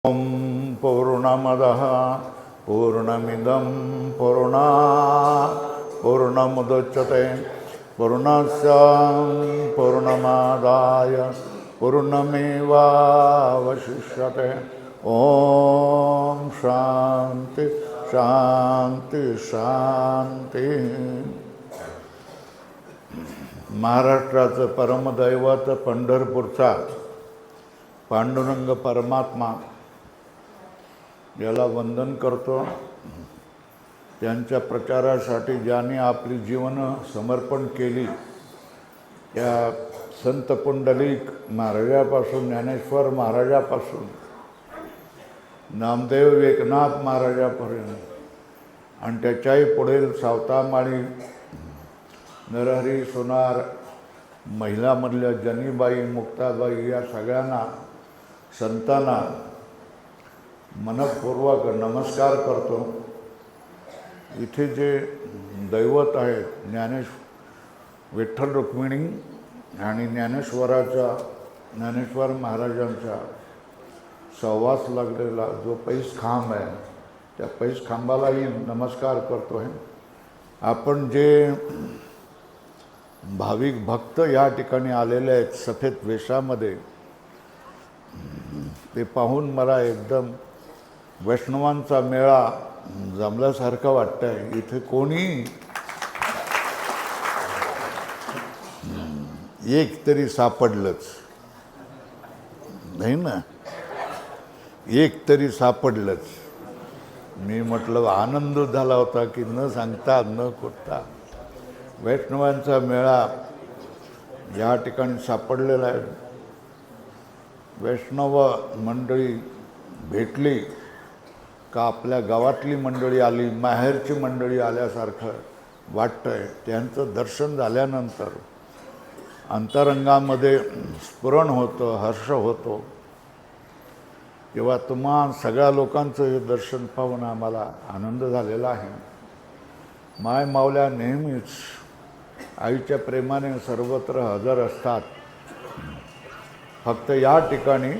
ओम पूर्णमदः पूर्णमिदं पूर्णात् पूर्णमुदच्यते पूर्णस्य पूर्णमादाय पूर्णमेवावशिष्यते। ओम शांति शांति शांति। महाराष्ट्राचं परमदैवत पंढरपूरचा पांडुरंग परमात्मा याला वंदन करतो। त्यांच्या प्रचारासाठी ज्यांनी आपली जीवन समर्पण केली त्या संत पुंडलिक महाराजापासून ज्ञानेश्वर महाराजापासून नामदेव एकनाथ महाराजापर्यंत आणि त्याच्याही पुढील सावतामाळी नरहरी सोनार महिलामधल्या जनीबाई मुक्ताबाई या सगळ्यांना संतांना मनपूर्वक नमस्कार करतो। इथे जे दैवत आहेत विठ्ठल रुक्मिणी आणि ज्ञानेश्वर महाराजांचा सहवास लागलेला जो पैस खांब आहे त्या पैस खांबालाही नमस्कार करतो आहे। आपण जे भाविक भक्त या ठिकाणी आलेले आहेत सफेद वेशामध्ये ते पाहून मला एकदम वैष्णवांचा मेळा जमल्यासारखं वाटतंय। इथे कोणी एक तरी सापडलंच नाही ना, एक तरी सापडलंच। मी म्हटलं आनंद झाला होता की न सांगता न खोटता वैष्णवांचा मेळा या ठिकाणी सापडलेला आहे। वैष्णव मंडळी भेटली का आपल्या गावातली मंडळी आली, माहेरची मंडळी आल्यासारखं वाटतंय। त्यांचं दर्शन झाल्यानंतर अंतरंगामध्ये स्फुरण होतं, हर्ष होतो। तेव्हा तुम्हा सगळ्या लोकांचं हे दर्शन पाहून आम्हाला आनंद झालेला आहे। माय माऊल्या नेहमीच आईच्या प्रेमाने सर्वत्र हजर असतात। फक्त या ठिकाणी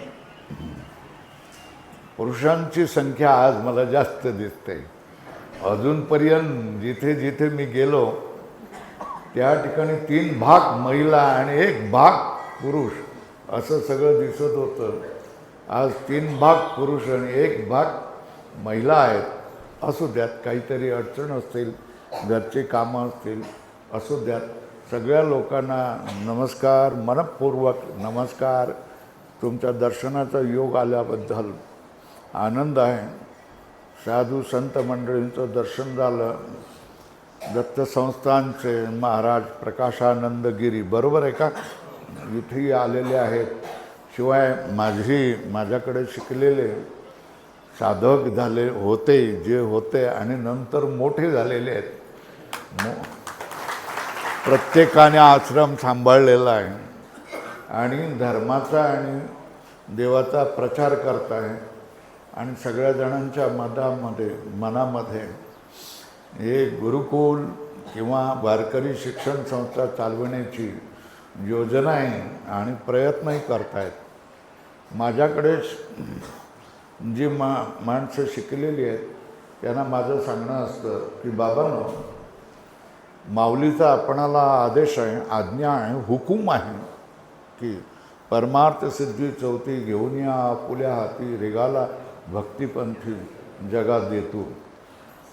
पुरुषांची संख्या आज मला जास्त दिसते। अजूनपर्यंत जिथे जिथे मी गेलो त्या ठिकाणी 3 भाग महिला आणि 1 भाग पुरुष असं सगळं दिसत होतं। आज 3 भाग पुरुष आणि 1 भाग महिला आहेत। असू द्यात, काहीतरी अडचण असतील, घरचे कामं असतील, असू द्यात। सगळ्या लोकांना नमस्कार, मनपूर्वक नमस्कार। तुमच्या दर्शनाचा योग आल्याबद्दल आनंद आहे। साधू संत मंडळींचं दर्शन झालं। दत्त संस्थानचे महाराज प्रकाशानंद गिरी बरोबर आहे का इथेही आलेले आहेत। शिवाय माझ्याकडे शिकलेले साधक झाले होते जे होते आणि नंतर मोठे झालेले आहेत। प्रत्येकाने आश्रम सांभाळलेला आहे आणि धर्माचा आणि देवाचा प्रचार करत आहे आणि सगळ्या जणांच्या मनामध्ये हे गुरुकुल किंवा वारकरी शिक्षण संस्था चालवण्याची योजना आहे आणि प्रयत्नही करतायत। माझ्याकडे जी माणसं शिकलेली आहेत त्यांना माझं सांगणं असतं की बाबांनो, माऊलीचा आपणाला आदेश आहे, आज्ञा आहे, हुकूम आहे की परमार्थ सिद्धी चौथी घेऊन या आपुल्या हाती रेगाला भक्तिपंथी जगात देतो।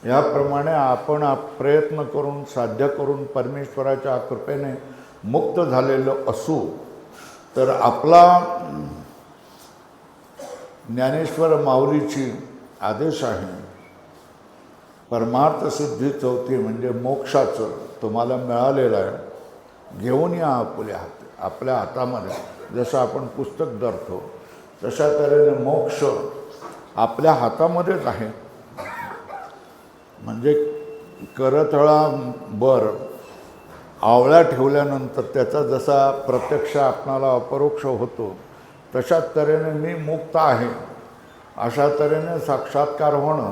याप्रमाणे आपण प्रयत्न करून साध्य करून परमेश्वराच्या कृपेने मुक्त झालेलो असू तर आपला ज्ञानेश्वर माऊलीची आदेश आहे परमार्थ सिद्धी चौथी म्हणजे मोक्षाचं तुम्हाला मिळालेलं आहे। घेऊन या आपल्या हातामध्ये। जसं आपण पुस्तक धरतो तशा तऱ्हेने मोक्ष आपल्या हातामध्येच आहे। म्हणजे करतळावर आवळा ठेवल्यानंतर त्याचा जसा प्रत्यक्ष आपणाला अपरोक्ष होतो तशा तऱ्हेने मी मुक्त आहे अशा तऱ्हेने साक्षात्कार होणं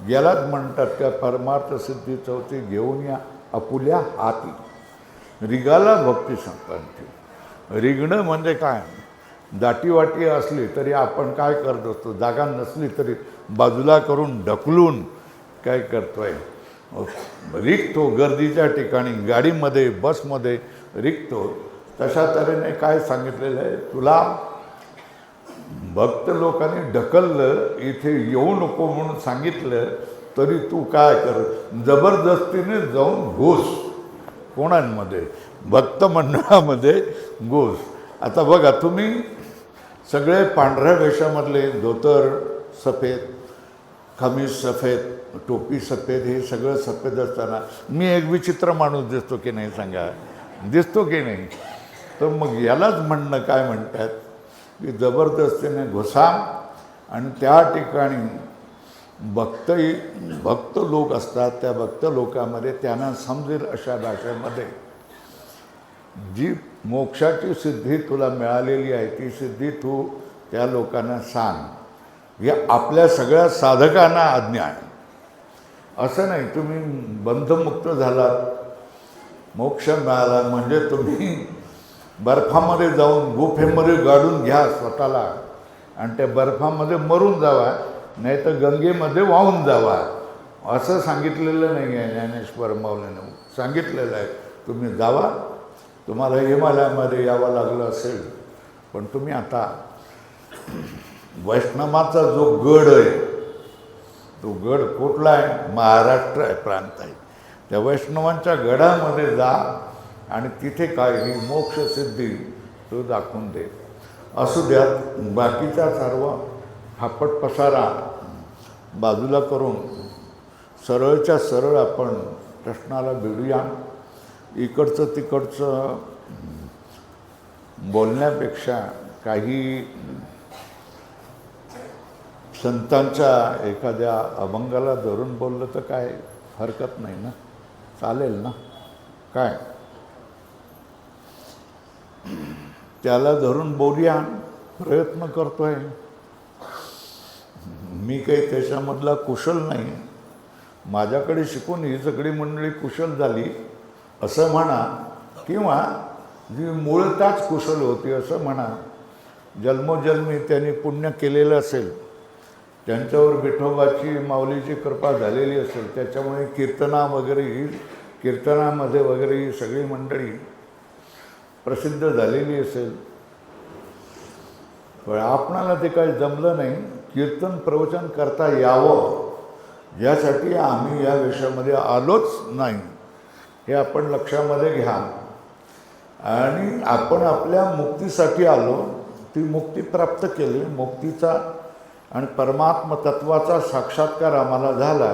यालाच म्हणतात त्या परमार्थ सिद्धी चौथी घेऊन या आपुल्या हाती रिगाला भक्ती संपांती। रिगणं म्हणजे काय दाटीवाटी असली तरी आपण काय करत असतो, जागा नसली तरी बाजूला करून ढकलून काय करतोय, रिकतो गर्दीच्या ठिकाणी, गाडीमध्ये बसमध्ये रिकतो. तशा तऱ्हेने काय सांगितलेलं आहे, तुला भक्त लोकांनी ढकललं, इथे येऊ नको म्हणून सांगितलं तरी तू काय कर, जबरदस्तीने जाऊन घुस. कोणांमध्ये? भक्त मंडळामध्ये घुस. आता बघा, तुम्ही सगळे पांढऱ्या वेशामधले, धोतर सफेद, खमीस सफेद, टोपी सफेद, हे सगळं सफेद असताना मी एक विचित्र माणूस दिसतो की नाही सांगा? दिसतो की नाही? तर मग यालाच म्हणणं काय म्हणतात की जबरदस्तीने घुसा आणि त्या ठिकाणी भक्त लोक असतात, त्या भक्त लोकांमध्ये त्यांना समजेल अशा भाषेमध्ये जी मोक्षाची सिद्धी तुला मिळालेली आहे ती सिद्धी तू त्या लोकांना सांग. हे आपल्या सगळ्या साधकांना आज्ञा आहे. असं नाही तुम्ही बंधमुक्त झालात, मोक्ष मिळाला म्हणजे तुम्ही बर्फामध्ये जाऊन गुफेमध्ये गाडून घ्या स्वतःला आणि त्या बर्फामध्ये मरून जावा, नाही तर गंगेमध्ये वाहून जावा, असं सांगितलेलं नाही आहे. ज्ञानेश्वर माऊलीने सांगितलेलं आहे तुम्ही जावा. तुम्हाला हिमालयामध्ये यावं लागलं असेल, पण तुम्ही आता वैष्णवाचा जो गड आहे, तो गड कुठला आहे? महाराष्ट्र आहे, प्रांत आहे. त्या वैष्णवांच्या गडामध्ये जा आणि तिथे काय ही मोक्षसिद्धी तो दाखवून दे. असू द्यात, बाकीचा सर्व फापट पसारा बाजूला करून सरळच्या सरळ आपण प्रश्नाला भिडूया. इकडचं तिकडचं बोलण्यापेक्षा काही संतांच्या एखाद्या अभंगाला धरून बोललं तर काय हरकत नाही ना, चालेल ना? काय त्याला धरून बोलूया, प्रयत्न करतोय. मी काही त्याच्यामधला कुशल नाही. माझ्याकडे शिकून ही सगळी मंडळी कुशल झाली असं म्हणा, किंवा जी मूळताच कुशल होती असं म्हणा. जन्मोजन्मी त्यांनी पुण्य केलेलं असेल, त्यांच्यावर विठोबाची माऊलीची कृपा झालेली असेल, त्याच्यामुळे कीर्तनामध्ये वगैरे ही सगळी मंडळी प्रसिद्ध झालेली असेल. पण आपणाला ते काही जमलं नाही. कीर्तन प्रवचन करता यावं यासाठी आम्ही या विषयामध्ये आलोच नाही, हे आपण लक्षामध्ये घ्या. आणि आपण आपल्या मुक्तीसाठी आलो, ती मुक्ती प्राप्त केली, मुक्तीचा आणि परमात्म तत्वाचा साक्षात्कार आम्हाला झाला.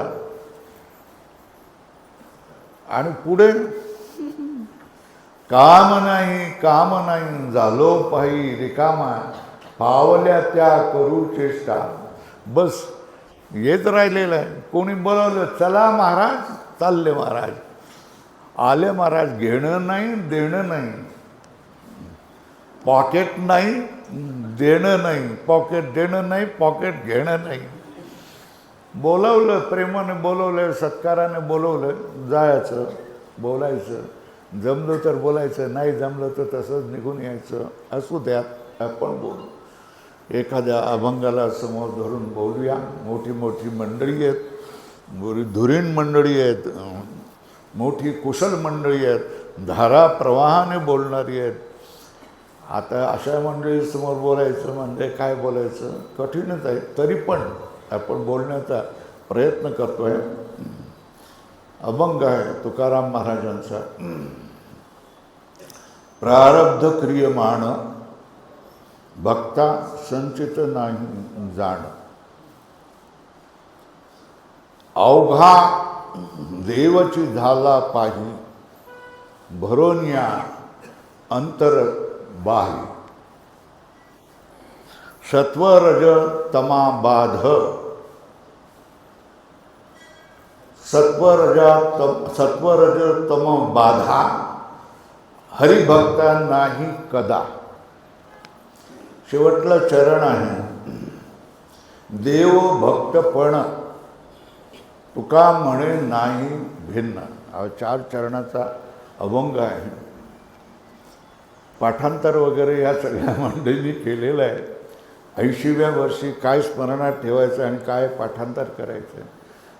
आणि पुढे काम नाही झालो पायी रिकामा, पावल्या त्या करू चेष्टा. बस येत राहिलेलं आहे. कोणी बोलावलं, चला महाराज, चालले महाराज, आले महाराज. घेणं नाही, देणं नाही, पॉकेट नाही, देणं नाही, पॉकेट देणं नाही, पॉकेट घेणं नाही. बोलावलं, प्रेमाने बोलवलं, सत्काराने बोलवलं, जायचं, बोलायचं. जमलं तर बोलायचं, नाही जमलं तर तसंच निघून यायचं. असू द्यात, आपण बोलू. एखाद्या अभंगाला समोर धरून बोलूया. मोठी मोठी मंडळी आहेत, धुरीण मंडळी आहेत, मोठी कुशल मंडळी आहेत, धारा प्रवाहाने बोलणारी आहेत. आता अशा मंडळीसमोर बोलायचं म्हणजे काय बोलायचं, कठीणच आहे. तरी पण आपण बोलण्याचा प्रयत्न करतो आहे. अभंग आहे तुकाराम महाराजांचा. प्रारब्ध क्रियमाण भक्ता संचित नाही जाण, अवघा देवची झाला पाही, भरोनिया अंतर बाही. सत्वरज तमा बाध, सत्वरज तम बाधा, हरिभक्ता नाही कदा. शेवटलं चरण आहे. देव भक्तपण तुका म्हणे नाही भिन्न. हा 4 चरणाचा अभंग आहे. पाठांतर वगैरे या सगळ्या मंडळींनी केलेलं आहे. 80व्या वर्षी काय स्मरणात ठेवायचं आणि काय पाठांतर करायचं,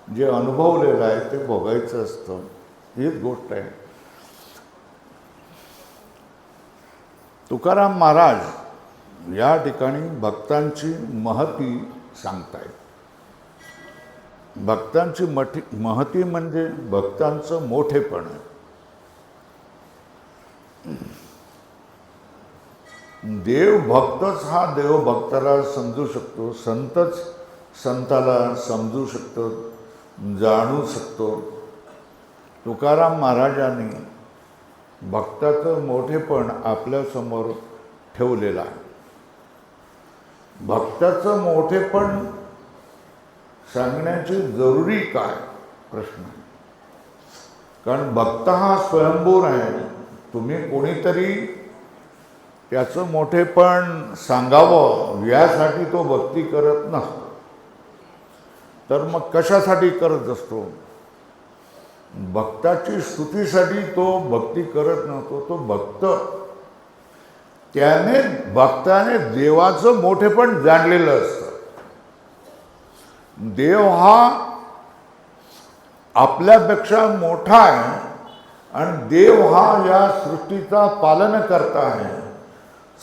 जे अनुभवलेलं आहे ते भोगायचं असतं, हीच गोष्ट आहे. तुकाराम महाराज या ठिकाणी भक्तांची महती सांगतायत. भक्तांची महती म्हणजे भक्तांचं मोठेपण आहे. देव भक्तच हा देव भक्ताला समजू शकतो, संतच संताला समजू शकतो, जाणू शकतो. तुकाराम महाराजांनी भक्ताचं मोठेपण आपल्यासमोर ठेवलेलं आहे. भक्ताचं मोठेपण सांगण्याची जरुरी काय प्रश्न, कारण भक्त हा स्वयंभू आहे. तुम्ही कोणीतरी त्याचं मोठेपण सांगावं यासाठी तो भक्ती करत नसतो, तर मग कशासाठी करत असतो? भक्ताची स्तुतीसाठी तो भक्ती करत नसतो. तो भक्त भक्ताने देवाचं मोठेपण जाणलेलं असतं. देव हा आपल्यापेक्षा मोठा आहे आणि देव हा या सृष्टीचा पालनकर्ता आहे,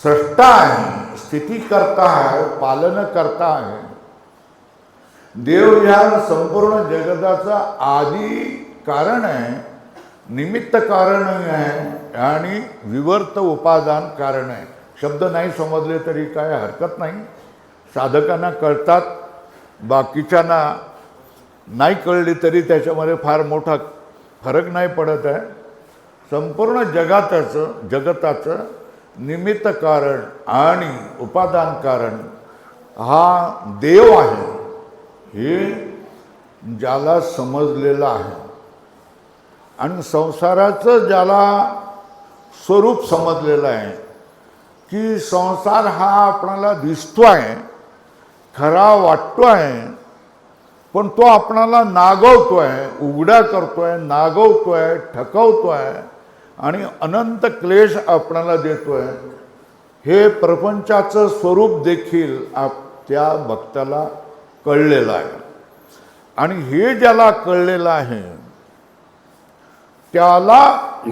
स्रष्टा आहे, स्थितीकर्ता आहे, पालनकर्ता आहे. देव या संपूर्ण जगताचा आदी कारण आहे, निमित्त कारण आहे आणि विवर्त उपादान कारण आहे. शब्द नाही समजले तरी काय हरकत नाही, साधकांना कळतात, बाकीच्यांना नाही कळली तरी त्याच्यामध्ये फार मोठा फरक नाही पडत आहे. संपूर्ण जगताचं निमित्त कारण आणि उपादान कारण हा देव आहे, हे ज्याला समजलेलं आहे. आणि संसाराचं ज्याला स्वरूप समजलेलं आहे की संसार हा आपणाला दिसतो आहे, खरा वाटतो आहे, पण तो आपणाला नागवतो आहे, उघडा करतो आहे, नागवतो आहे, ठकवतो आहे आणि अनंत क्लेश आपणाला देतो आहे. हे प्रपंचाचं स्वरूप देखील त्या भक्ताला कळलेलं आहे. आणि हे ज्याला कळलेलं आहे त्याला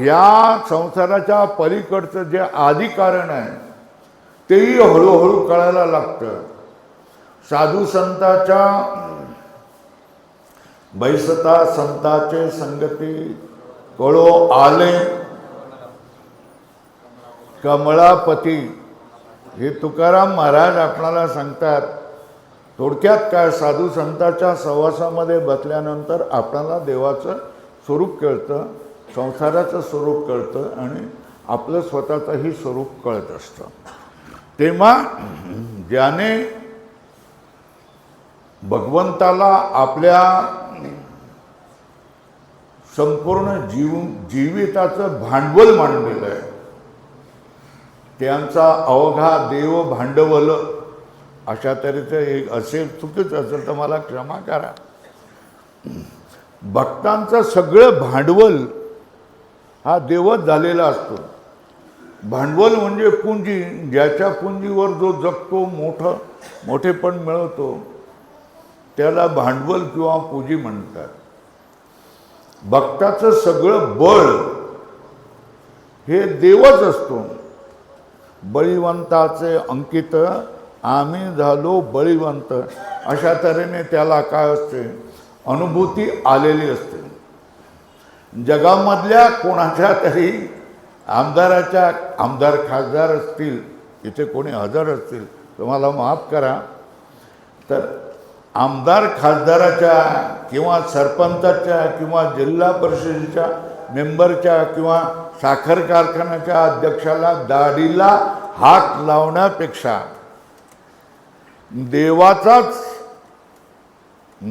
या संसाराच्या पलीकडचं जे आदी कारण आहे तेही हळूहळू कळायला लागतं. साधू संताच्या बैसता संताचे संगती कळो आले कमळापती, हे तुकाराम महाराज आपणाला सांगतात. थोडक्यात काय, साधू संताच्या सहवासामध्ये बसल्यानंतर आपणाला देवाचं स्वरूप कळतं, संसाराचं स्वरूप कळतं आणि आपलं स्वतःचंही स्वरूप कळत असतं. तेव्हा ज्याने भगवंताला आपल्या संपूर्ण जीविताचं भांडवल मांडलेलं आहे, त्यांचा अवघा देव भांडवल, अशा तऱ्हेचं एक असेल, चुकीचं असेल तर मला क्षमा करा. भक्तांचं सगळं भांडवल हा देवच झालेला असतो. भांडवल म्हणजे पुंजी, ज्याच्या पुंजीवर जो जगतो, मोठेपण मिळवतो त्याला भांडवल किंवा पुंजी म्हणतात. भक्ताचं सगळं बळ हे देवच असतो. बळीवंताचे अंकित आम्ही झालो बळीवंत, अशा तऱ्हेने त्याला काय असते, अनुभूती आलेली असते. जगामधल्या कोणाच्या तरी आमदार खासदार असतील, इथे कोणी हजर असतील तुम्हाला माफ करा, तर आमदार खासदाराच्या किंवा सरपंचाच्या किंवा जिल्हा परिषदेच्या मेंबरच्या किंवा साखर कारखान्याच्या अध्यक्षाला दाढीला हात लावण्यापेक्षा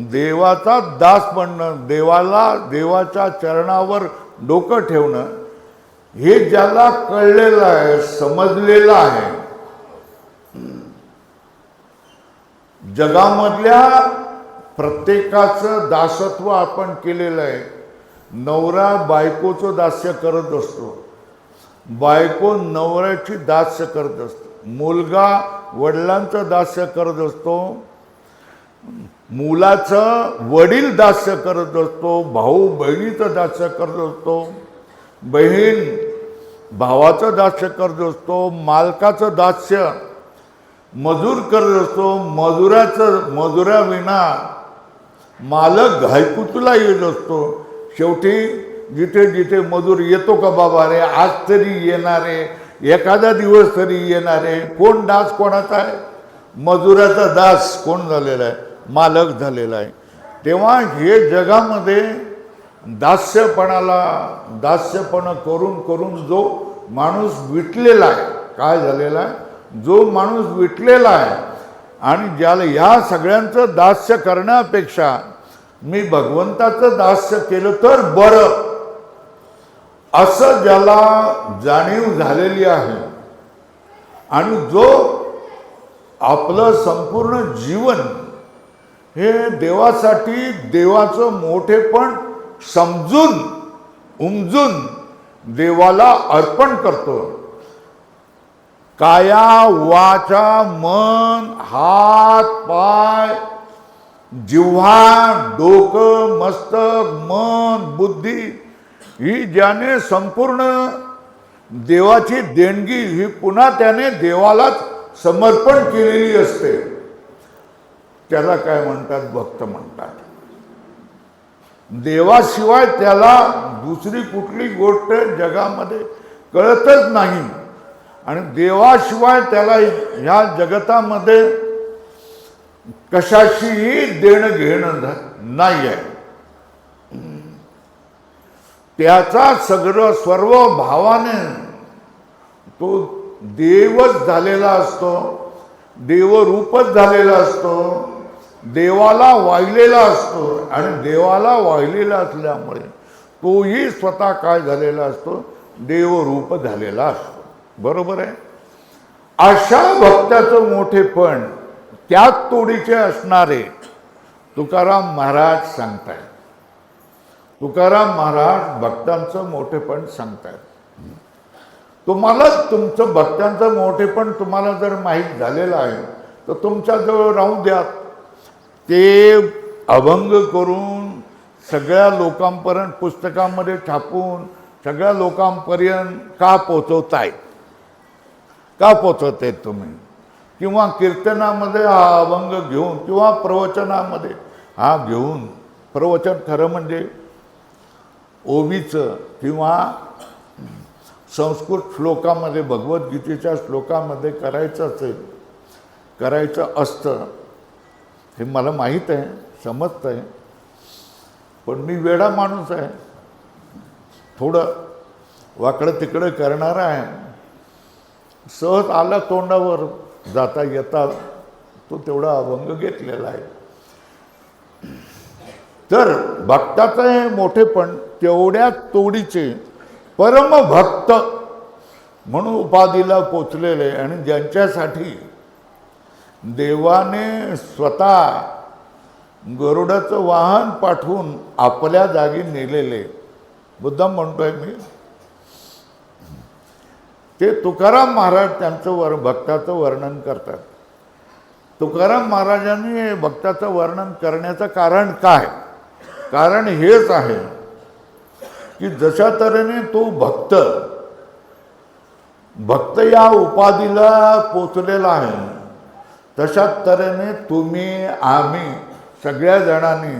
देवाचा दास बनणं, देवाच्या चरणावर डोकं ठेवणं, हे ज्याला कळलेलं आहे, समजलेलं आहे. जगामधल्या प्रत्येकाचं दासत्व आपण केलेलं आहे. नवरा बायकोचं दास्य करत असतो, बायको नवऱ्याची दास्य करत असते, मुलगा वडिलांचं दास्य करत असतो, मुलाचं वडील दास्य करत असतो, भाऊ बहिणीचं दास्य करत असतो, बहीण भावाचं दास्य करत असतो, मालकाचं दास्य मजूर करत असतो, मजुराविना मालक घायकुतला येत असतो. शेवटी जिथे जिथे मजूर येतो का बाबा रे, आज तरी येणारे, एखादा दिवस तरी येणारे, कोण दास कोणाचा आहे? मजुराचा दास कोण झालेला आहे? मालक झालेला आहे. तेव्हा हे जगामध्ये दास्यपणा करून करून जो माणूस विटलेला आहे, काय झालेला आहे? जो माणूस विटलेला आहे आणि ज्याला ह्या सगळ्यांचं दास्य करण्यापेक्षा मी भगवंताचं दास्य केलं तर बरं, असं ज्याला जाणीव झालेली आहे आणि जो आपलं संपूर्ण जीवन हे देवासाठी, देवाचं मोठेपण समजून उमजून देवाला अर्पण करतो. काया वाचा मन हात पाय जिव्हा डोकं मस्तक मन बुद्धी ही ज्याने संपूर्ण देवाची देणगी ही पुन्हा त्याने देवालाच समर्पण केलेली असते, त्याला काय म्हणतात? भक्त म्हणतात. देवाशिवाय त्याला दुसरी कुठली गोष्ट जगामध्ये कळतच नाही आणि देवाशिवाय त्याला ह्या जगतामध्ये कशाशीही देणं घेणं नाही आहे. त्याचा सगळं सर्व भावाने तो देवच झालेला असतो, देवरूपच झालेला असतो, देवाला वाहिलेला असतो आणि देवाला वाहिलेला असल्यामुळे तोही स्वतः काय झालेला असतो? देवरूप झालेला असतो. बरोबर आहे. अशा भक्ताचं मोठेपण त्याच तोडीचे असणारे तुकाराम महाराज सांगतायत. तुकाराम महाराज भक्तांचं मोठेपण सांगतायत. तुम्हाला तुमचं भक्तांचं मोठेपण तुम्हाला जर माहीत झालेलं आहे तर तुमच्याजवळ राहू द्या. ते अभंग करून सगळ्या लोकांपर्यंत पुस्तकामध्ये छापून सगळ्या लोकांपर्यंत का पोचवताय? का पोचवते तुम्ही? किंवा कीर्तनामध्ये हा अभंग घेऊन किंवा प्रवचनामध्ये हा घेऊन, प्रवचन खरं म्हणजे ओवीचं किंवा संस्कृत श्लोकामध्ये भगवद्गीतेच्या श्लोकामध्ये करायचं असेल, करायचं असतं, हे मला माहीत आहे, समजतं आहे, पण मी वेडा माणूस आहे, थोडं वाकडं तिकडं करणारा आहे. सहज आला तोंडावर जाता येता तो तेवढा अभंग घेतलेला आहे. तर भक्ताचं हे मोठेपण तेवढ्या तोडीचे परमभक्त म्हणून उपाधीला पोचलेले आणि ज्यांच्यासाठी देवाने स्वतः गरुडाचं वाहन पाठवून आपल्या जागी नेलेले, मुद्दाम म्हणतोय मी, ते तुकाराम महाराज त्यांचं भक्ताचं वर्णन करतात. तुकाराम महाराजांनी भक्ताचं वर्णन करण्याचं कारण काय? कारण हेच आहे की जशा तऱ्हेने तो भक्त या उपाधीला पोचलेला आहे, तशा तऱ्हेने तुम्ही आम्ही सगळ्या जणांनी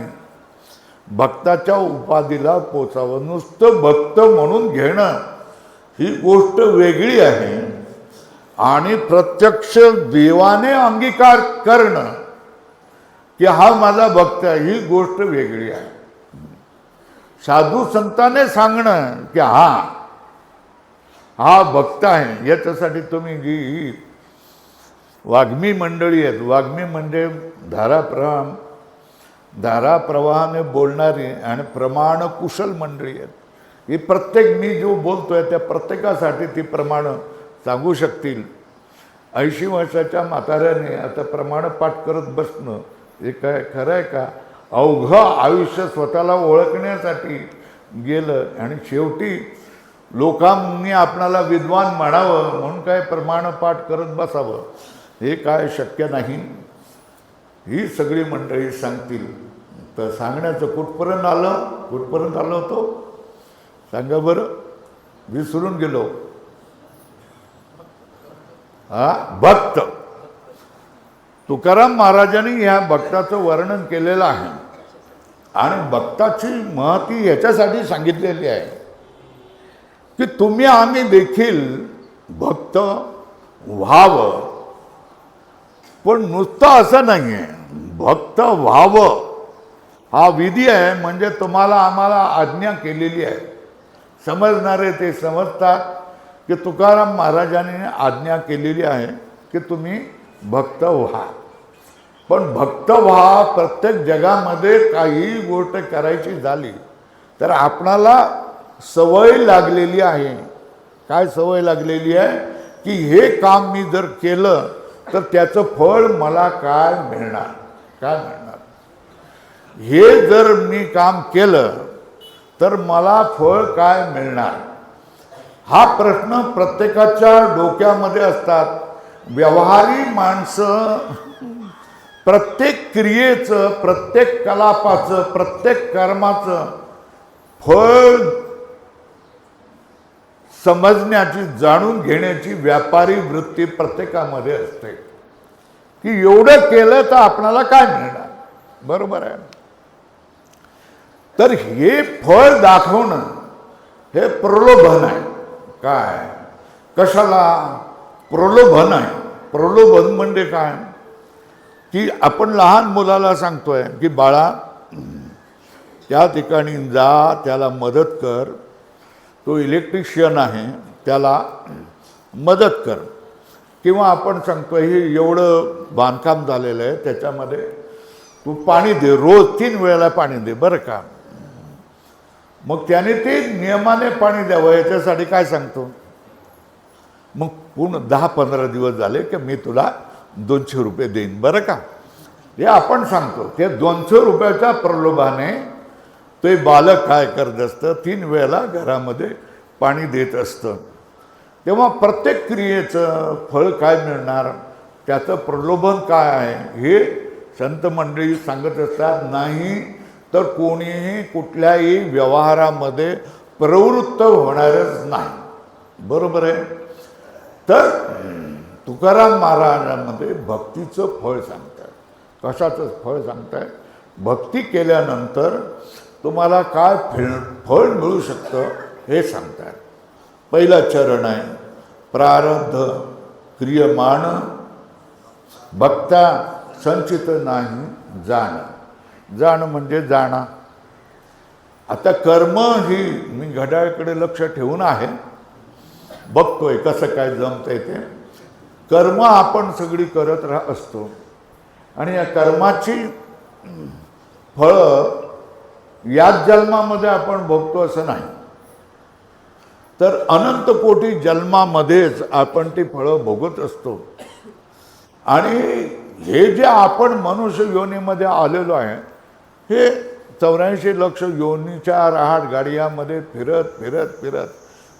भक्ताच्या उपाधीला पोचावं. नुसतं भक्त म्हणून घेणं ही गोष्ट वेगळी आहे आणि प्रत्यक्ष देवाने अंगीकार करणं की हा माझा भक्त आहे, ही गोष्ट वेगळी आहे. साधू संतांने सांगणं की हा भक्त आहे, याच्यासाठी तुम्ही जी वाग्मी मंडळी आहेत, वाग्मी म्हणजे धाराप्रवाहाने बोलणारी आणि प्रमाण कुशल मंडळी आहेत. ही प्रत्येक मी जो बोलतोय त्या प्रत्येकासाठी ती प्रमाणं सांगू शकतील. 80 वर्षाच्या म्हाताऱ्याने आता प्रमाण पाठ करत बसणं हे काय खरं आहे का? अवघं आयुष्य स्वतःला ओळखण्यासाठी गेलं आणि शेवटी लोकांनी आपणाला विद्वान म्हणावं म्हणून काय प्रमाणपाठ करत बसावं हे काय शक्य नाही. ही सगळी मंडळी सांगतील. तर सांगण्याचं कुठपर्यंत आलो होतो सांगा बरं, विसरून गेलो. भक्त. तुकाराम महाराजांनी ह्या भक्ताचं वर्णन केलेलं आहे आणि भक्ताची महती याच्यासाठी सांगितलेली आहे की तुम्ही आम्ही देखील भक्त व्हावं. पण नुसतं असं नाही आहे, भक्त व्हावं हा विधी आहे. म्हणजे तुम्हाला आम्हाला आज्ञा केलेली आहे. समजणारे ते समजतात की तुकाराम महाराजांनी आज्ञा केलेली आहे की तुम्ही भक्त व्हा. पण भक्त व्हा प्रत्येक जगामध्ये काही गोष्ट करायची झाली तर आपणाला सवय लागलेली आहे. काय सवय लागलेली आहे की हे काम मी जर केलं तर त्याचं फळ मला काय मिळणार, काय मिळणार. हे जर मी काम केलं तर मला फळ काय मिळणार, हा प्रश्न प्रत्येकाच्या डोक्यामध्ये असतात. व्यवहारी माणसं प्रत्येक क्रियेचं, प्रत्येक कलापाचं, प्रत्येक कर्माचं फळ समजण्याची, जाणून घेण्याची व्यापारी वृत्ती प्रत्येकामध्ये असते की एवढं केलं तर आपणाला काय मिळणार. बरोबर आहे. तर हे फळ दाखवणं हे प्रलोभन आहे. काय, कशाला प्रलोभन आहे. प्रलोभन म्हणजे काय की आपण लहान मुलाला सांगतोय की बाळा त्या ठिकाणी जा, त्याला मदत कर, तो इलेक्ट्रिशियन आहे त्याला मदत कर. किंवा आपण सांगतोय हे एवढं बांधकाम झालेलं आहे त्याच्यामध्ये तू पाणी दे, रोज 3 वेळेला पाणी दे बरं का. मग त्याने ते नियमाने पाणी द्यावं याच्यासाठी काय सांगतो. मग पूर्ण 10-15 दिवस झाले की मी तुला 200 रुपये देईन बरं का. हे आपण सांगतो. ते 200 रुपयाच्या प्रलोभाने ते बालक काय करत असतं, 3 वेळेला घरामध्ये पाणी देत असतं. तेव्हा प्रत्येक क्रियेचं फळ काय मिळणार, त्याचं प्रलोभन काय आहे हे संत मंडळी सांगत असतात. नाही तर कोणीही कुठल्याही व्यवहारामध्ये प्रवृत्त होणारच नाही. बरोबर आहे. तर तुकाराम महाराजांमध्ये भक्तीचं फळ सांगतात. कशाचं फळ सांगताय, भक्ती केल्यानंतर तुम्हाला काय फळ मिळू शकतं हे सांगतात. पहिला चरण आहे प्रारब्ध क्रियमाण भक्ता संचित नाही जाण. जाण म्हणजे जाणा. आता कर्म ही मी घड्याळकडे लक्ष ठेवून आहे, बघतोय कसं काय जमतंय ते. कर्म आपण सगळी करत असतो आणि या कर्माची फळं याच जन्मामध्ये आपण भोगतो असं नाही, तर अनंत कोटी जन्मामध्येच आपण ती फळं भोगत असतो. आणि हे जे आपण मनुष्य योनीमध्ये आलेलो आहे हे 84 लक्ष योनीच्या रहाट गाड्यामध्ये फिरत फिरत फिरत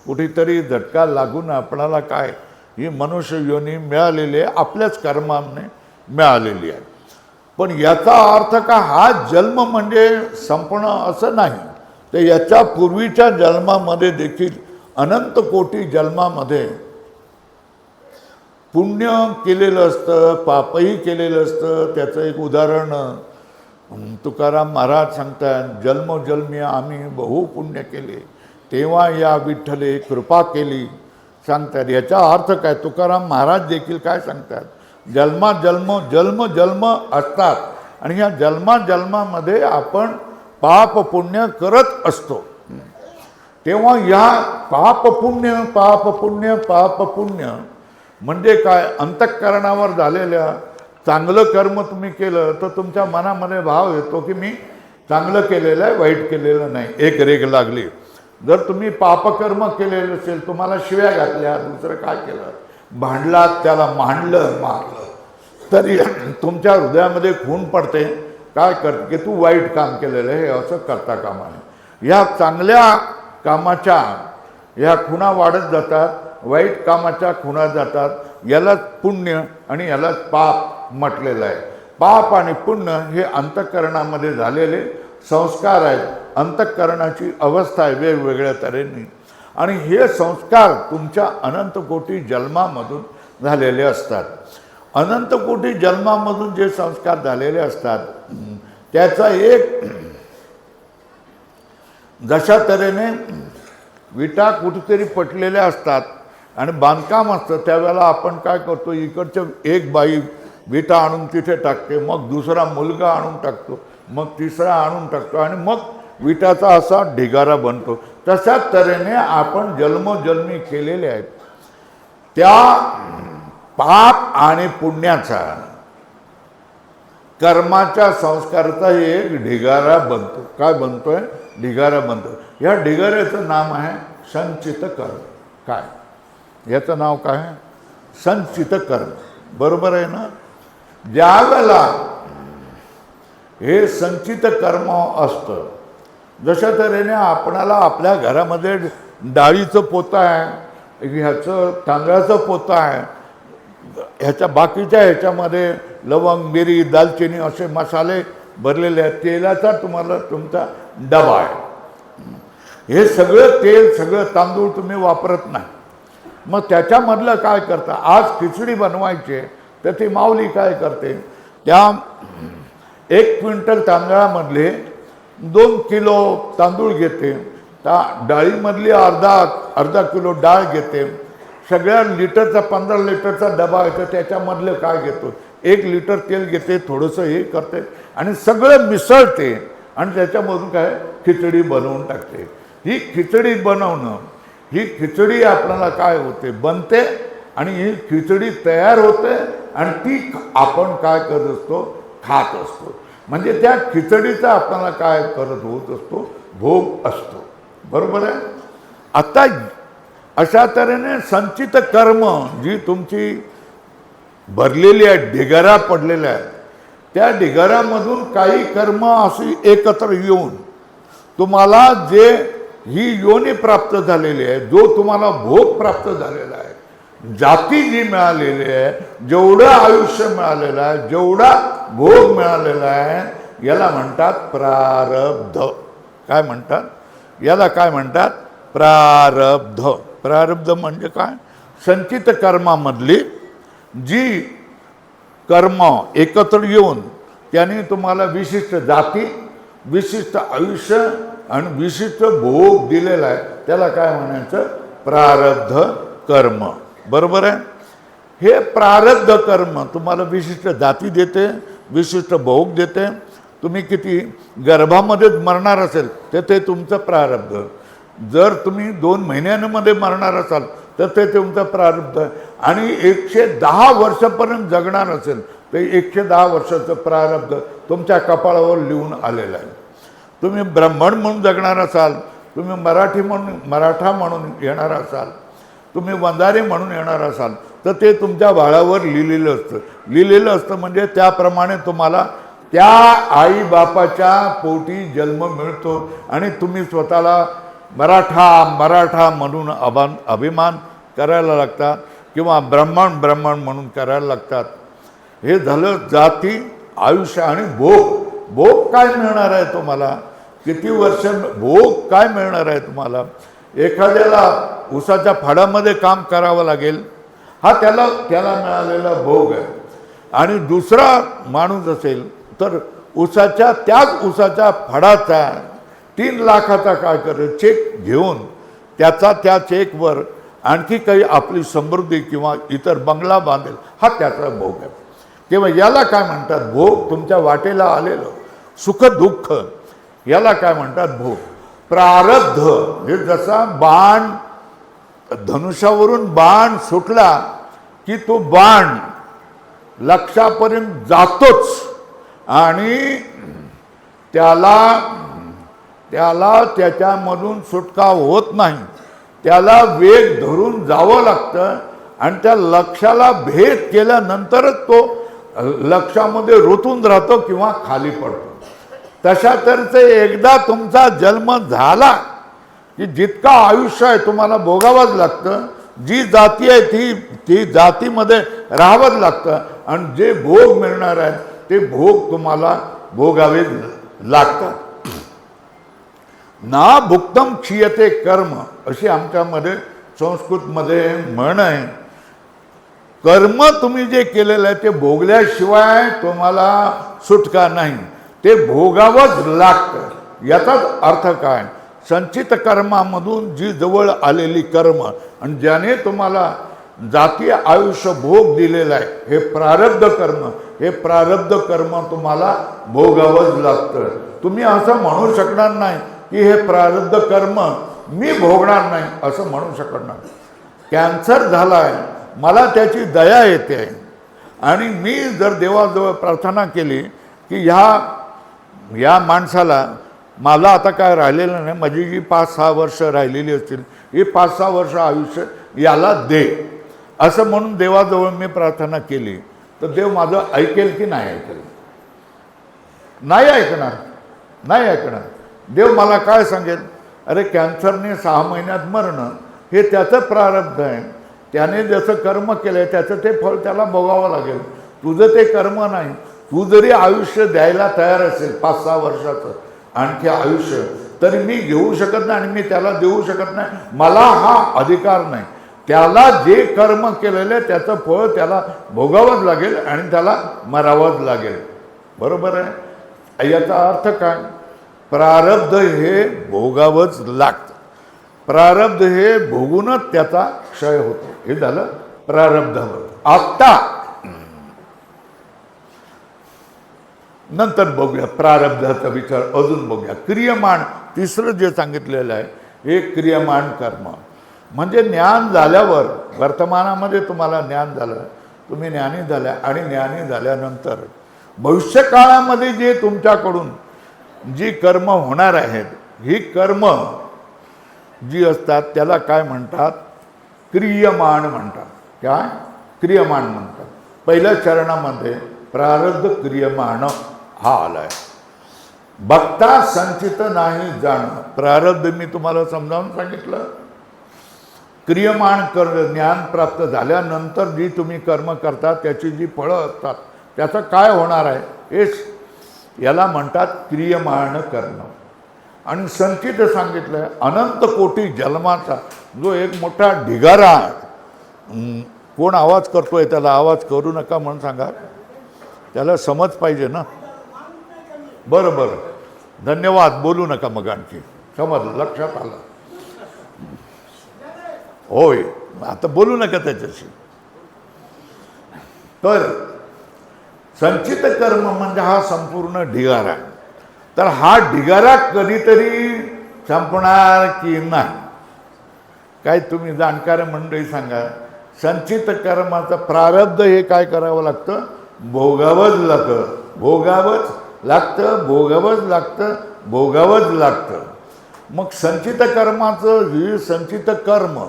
कुठेतरी झटका लागून आपणाला काय ही मनुष्य योनी मिळालेली आहे, आपल्याच कर्माने मिळालेली आहे. पण याचा अर्थ का हा जन्म म्हणजे संपणं असं नाही. तर याच्या पूर्वीच्या जन्मामध्ये देखील अनंत कोटी जन्मामध्ये पुण्य केलेलं असतं, पापही केलेलं असतं. त्याचं एक उदाहरण तुकाराम महाराज सांगतात. जन्मोजन्मी आम्ही बहु पुण्य केले तेव्हा या विठ्ठले कृपा केली सांगतात. याचा अर्थ काय, तुकाराम महाराज देखील काय सांगतात, जन्म असतात आणि या जन्मामध्ये आपण पाप पुण्य करत असतो. तेव्हा या पाप पुण्य म्हणजे काय, अंतःकरणावर झालेल्या चांगलं कर्म तुम्ही केलं तर तुमच्या मनामध्ये भाव येतो की मी चांगलं केलेलं आहे, वाईट केलेलं नाही. एक रेघ लागली. जर तुम्ही पापकर्म केलेलं असेल, तुम्हाला शिव्या घातल्या, दुसरं काय केलं, भांडलात, त्याला मारलं, तरी तुमच्या हृदयामध्ये खून पडते. काय करते की तू वाईट काम केलेलं आहे, हे असं करता कामा नये. या चांगल्या कामाच्या ह्या खुणा वाढत जातात, वाईट कामाच्या खुणा जातात. यालाच पुण्य आणि यालाच पाप म्हटलेलं आहे. पाप आणि पुण्य हे अंतःकरणामध्ये झालेले संस्कार आहेत. अंतःकरणाची अवस्था आहे वेगवेगळ्या तऱ्हेने, आणि हे संस्कार तुमच्या अनंत कोटी जन्मामधून झालेले असतात. अनंत कोटी जन्मामधून जे संस्कार झालेले असतात त्याचा एक, जशा तऱ्हेने विटा कुठेतरी पटलेल्या असतात आणि बांधकाम असतं, त्यावेळेला आपण काय करतो, इकडचं एक बाई विटा आणून तिथे टाकते, मग दुसरा मुलगा आणून टाकतो, मग तिसरा आणून टाकतो, आणि मग विटाचा असा ढिगारा बनतो. तशाच तऱ्हेने आपण जन्मोजन्मी केलेले आहेत त्या पाप आणि पुण्याचा, कर्माच्या संस्काराचा एक ढिगारा बनतो. काय बनतोय? ढिगारा बनतो. या ढिगाऱ्याचं नाम आहे संचित कर्म. काय याचं नाव काय आहे? संचित कर्म. बरोबर आहे ना? ज्यावेळेला हे संचित कर्म असतं, जशा तऱ्हेने आपणाला आपल्या घरामध्ये डाळीचं पोतं आहे, ह्याचं तांदळाचं पोतं आहे, ह्याच्या बाकीच्या ह्याच्यामध्ये लवंग, मिरी, दालचिनी असे मसाले भरलेले आहेत, तेलाचा तुम्हाला तुमचा डबा आहे. हे सगळं तेल, सगळं तांदूळ तुम्ही वापरत नाही. मग त्याच्यामधलं काय करता? आज खिचडी बनवायची तर ती माऊली काय करते, त्या 1 क्विंटल तांदळामधले 2 किलो तांदूळ घेते, त्या डाळीमधली अर्धा किलो डाळ घेते, सगळ्या लिटरचा 15 लिटरचा डबा येतो, त्याच्यामधलं काय घेतो, 1 लिटर तेल घेते, थोडंसं हे करते आणि सगळं मिसळते आणि त्याच्यामधून काय खिचडी बनवून टाकते. ही खिचडी बनवणं, ही खिचडी आपल्याला काय होते, बनते, आणि ही खिचडी तयार होते आणि ती आपण काय करत असतो, खात असतो. म्हणजे त्या खिचडीचा आपल्याला काय करत होत असतो, भोग असतो. बरोबर आहे? आता अशा तऱ्हेने संचित कर्म जी तुमची भरलेली आहे, ढिगारा पडलेल्या आहेत, त्या ढिगाऱ्यामधून काही कर्म अशी एकत्र येऊन तुम्हाला जे ही योनी प्राप्त झालेली आहे, जो तुम्हाला भोग प्राप्त झालेला आहे, जाती जी मिळालेली आहे, जेवढं आयुष्य मिळालेलं आहे, जेवढा भोग मिळालेला आहे, याला म्हणतात प्रारब्ध. काय म्हणतात? याला काय म्हणतात? प्रारब्ध. प्रारब्ध म्हणजे काय? संचित कर्मामधली जी कर्म एकत्र येऊन त्याने तुम्हाला विशिष्ट जाती, विशिष्ट आयुष्य आणि विशिष्ट भोग दिलेला आहे, त्याला काय म्हणायचं? प्रारब्ध कर्म. बरोबर आहे? हे प्रारब्ध कर्म तुम्हाला विशिष्ट जाती देते, विशिष्ट भोग देते. तुम्ही किती गर्भामध्येच मरणार असेल तर ते तुमचं प्रारब्ध. जर तुम्ही 2 महिन्यांमध्ये मरणार असाल तर ते तुमचं प्रारब्ध. आणि 110 वर्षापर्यंत जगणार असेल तर 110 वर्षाचं प्रारब्ध तुमच्या कपाळावर लिहून आलेलं आहे. तुम्ही ब्राह्मण म्हणून जगणार असाल, तुम्ही मराठा म्हणून येणार असाल, तुम्ही वंजारी म्हणून येणार असाल तर ते तुमच्या बाळावर लिहिलेलं असतं. म्हणजे त्याप्रमाणे तुम्हाला त्या आईबापाच्या पोटी जन्म मिळतो आणि तुम्ही स्वतःला मराठा म्हणून अभिमान करायला लागतात किंवा ब्राह्मण म्हणून करायला लागतात. हे झालं जाती, आयुष्य आणि भोग. भोग काय मिळणार आहे तुम्हाला? किती वर्ष भोग काय मिळणार आहे तुम्हाला? एखाद्याला उसाच्या फाडामध्ये काम करावं लागेल, हा त्याला मिळालेला भोग आहे. आणि दुसरा माणूस असेल तर त्याच उसाच्या फडाचा 3 लाखाचा काय करेल, चेक घेऊन त्या चेकवर आणखी काही आपली समृद्धी किंवा इतर बंगला बांधेल, हा त्याचा भोग आहे. किंवा याला काय म्हणतात? भोग. तुमच्या वाटेला आलेलं सुख दुःख, याला काय म्हणतात? भोग. प्रारब्ध हे जसा बाण, धनुष्यावरून बाण सुटला की तो बाण लक्षापर्यंत जातोच आणि त्याला त्याच्यामधून सुटका होत नाही. त्याला वेग धरून जावं लागतं आणि त्या लक्ष्याला भेद केल्यानंतरच तो लक्षामध्ये रुतून राहतो किंवा खाली पडतो. तशा तऱ्हेचे एकदा तुमचा जन्म झाला की जितका आयुष्य आहे तुम्हाला भोगावंच लागतं, जी जाती आहे ती जातीमध्ये राहावंच लागतं, आणि जे भोग मिळणार आहेत ते भोग तुम्हाला भोगावे लागतात. ना भुक्तम क्षीयते कर्म, अशी आमच्यामध्ये संस्कृतमध्ये म्हण आहे. कर्म तुम्ही जे केलेलं आहे ते भोगल्याशिवाय तुम्हाला सुटका नाही, ते भोगावंच लागतं. याचाच अर्थ काय? संचित कर्मामधून जी जवळ आलेली कर्म, आणि ज्याने तुम्हाला जाती आयुष्य भोग दिलेला आहे, हे प्रारब्ध कर्म, हे प्रारब्ध कर्म तुम्हाला भोगावंच लागतं. तुम्ही असं म्हणू शकणार नाही की हे प्रारब्ध कर्म मी भोगणार नाही, असं म्हणू शकणार. कॅन्सर झाला आहे, मला त्याची दया येते, आणि मी जर देवाजवळ प्रार्थना केली की ह्या माणसाला, मला आता काय राहिलेलं नाही, माझी जी 5-6 वर्ष राहिलेली असतील, ही 5-6 वर्ष आयुष्य याला दे, असं म्हणून देवाजवळ मी प्रार्थना केली, तर देव माझं ऐकेल की नाही ऐकेल? नाही ऐकणार, नाही ऐकणार. देव मला काय सांगेल? अरे कॅन्सरने 6 महिन्यात मरणं हे त्याचं प्रारब्ध आहे, त्याने जसं कर्म केलं आहे त्याचं ते फळ त्याला भोगावं लागेल. तुझं ते कर्म नाही. तू जरी आयुष्य द्यायला तयार असेल 5-6 वर्षाचं आणखी आयुष्य, तरी मी घेऊ शकत नाही आणि मी त्याला देऊ शकत नाही, मला हा अधिकार नाही. त्याला जे कर्म केलेलं आहे त्याचं फळ त्याला भोगावंच लागेल आणि त्याला मरावंच लागेल. बरोबर आहे? याचा अर्थ काय? प्रारब्ध हे भोगावंच लागतं. प्रारब्ध हे भोगूनच त्याचा क्षय होतो. हे झालं प्रारब्धावर. आता नंतर बघूया प्रारब्धाचा विचार, अजून बघूया. क्रियमाण, तिसरं जे सांगितलेलं आहे हे क्रियमाण कर्म. म्हणजे ज्ञान झाल्यावर, वर्तमानामध्ये तुम्हाला ज्ञान झालं, तुम्ही ज्ञानी झाल्या, आणि ज्ञानी झाल्यानंतर भविष्यकाळामध्ये जे तुमच्याकडून जी कर्म होणार आहेत, ही कर्म जी असतात त्याला काय म्हणतात? क्रियमाण म्हणतात. काय? क्रियमाण म्हणतात. पहिल्या चरणामध्ये प्रारब्ध क्रियमाण हा आलाय. बघता संचित नाही जाण. प्रारब्ध मी तुम्हाला समजावून सांगितलं. क्रियमाण ज्ञान प्राप्त झाल्यानंतर जी तुम्ही कर्म करता त्याची जी फळं असतात त्याचं काय होणार आहे, हेच याला म्हणतात क्रियमाण कर्म. आणि संचित सांगितलं अनंत कोटी जन्माचा जो एक मोठा ढिगारा. कोण आवाज करतोय? त्याला आवाज करू नका म्हणून सांगा, त्याला समज पाहिजे ना. बरं बरं, धन्यवाद. बोलू नका मग, आणखी समजलं, लक्षात आलं. होय, आता बोलू नका त्याच्याशी. तर संचित कर्म म्हणजे हा संपूर्ण ढिगारा. तर हा ढिगारा कधीतरी संपणार की नाही? काय तुम्ही जाणकार मंडळी सांगा. संचित कर्माचं प्रारब्ध हे काय करावं लागतं? भोगावंच लागतं, भोगावंच लागतं, भोगावंच लागतं, भोगावंच लागतं. मग संचित कर्माचं, ही संचित कर्म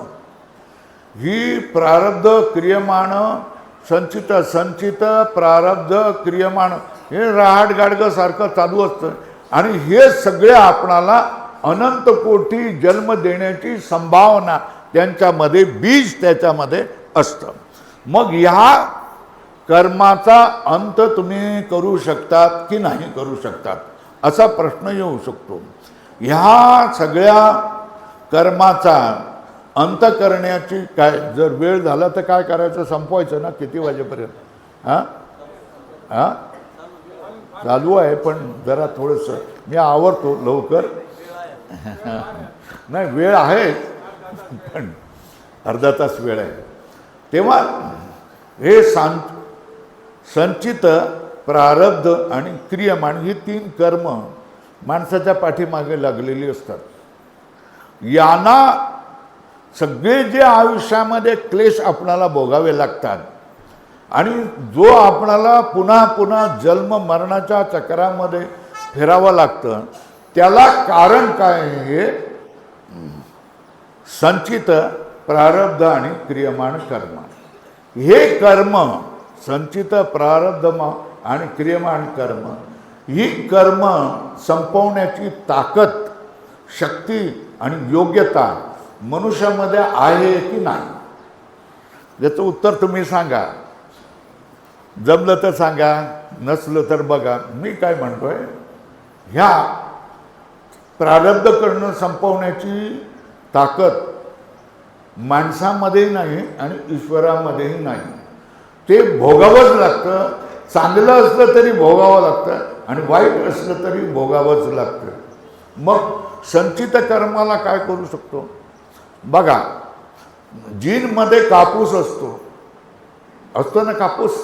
ही प्रारब्ध क्रियमाण, संचित प्रारब्ध क्रियमाण, हे रहाटगाडगं सारखं चालू असतं. आणि हे सगळे आपणाला अनंत कोटी जन्म देण्याची संभावना त्यांच्यामध्ये, बीज त्याच्यामध्ये असतं. मग ह्या कर्माचा अंत तुम्ही करू शकतात की नाही करू शकतात, असा प्रश्न येऊ शकतो. ह्या सगळ्या कर्माचा अंत करण्याची काय, जर वेळ झाला तर काय करायचं? संपवायचं ना. किती वाजेपर्यंत? हां चालू आहे, पण जरा थोडंसं मी आवरतो लवकर. नाही, वेळ आहे, पण अर्धा तास वेळ आहे. तेव्हा हे संचित, प्रारब्ध आणि क्रियमाण ही 3 कर्म माणसाच्या पाठीमागे लागलेली असतात. यांना सगळे जे आयुष्यामध्ये क्लेश आपणाला भोगावे लागतात आणि जो आपणाला पुन्हा पुन्हा जन्म मरणाच्या चक्रामध्ये फिरावं लागतं, त्याला कारण काय? हे संचित, प्रारब्ध आणि क्रियमाण कर्म. हे कर्म, संचित, प्रारब्ध आणि क्रियमाण कर्म, ही कर्म संपवण्याची ताकद, शक्ती आणि योग्यता मनुष्यामध्ये आहे की नाही याचं उत्तर तुम्ही सांगा. जमलं तर सांगा, नसलं तर बघा. मी काय म्हणतोय, ह्या प्रारब्ध करणं संपवण्याची ताकद माणसामध्येही नाही आणि ईश्वरामध्येही नाही. ते भोगावंच लागतं. चांगलं असलं तरी भोगावं लागतं आणि वाईट असलं तरी भोगावंच लागतं. मग संचित कर्माला काय करू शकतो? बघा, जीनमध्ये कापूस असतो ना कापूस.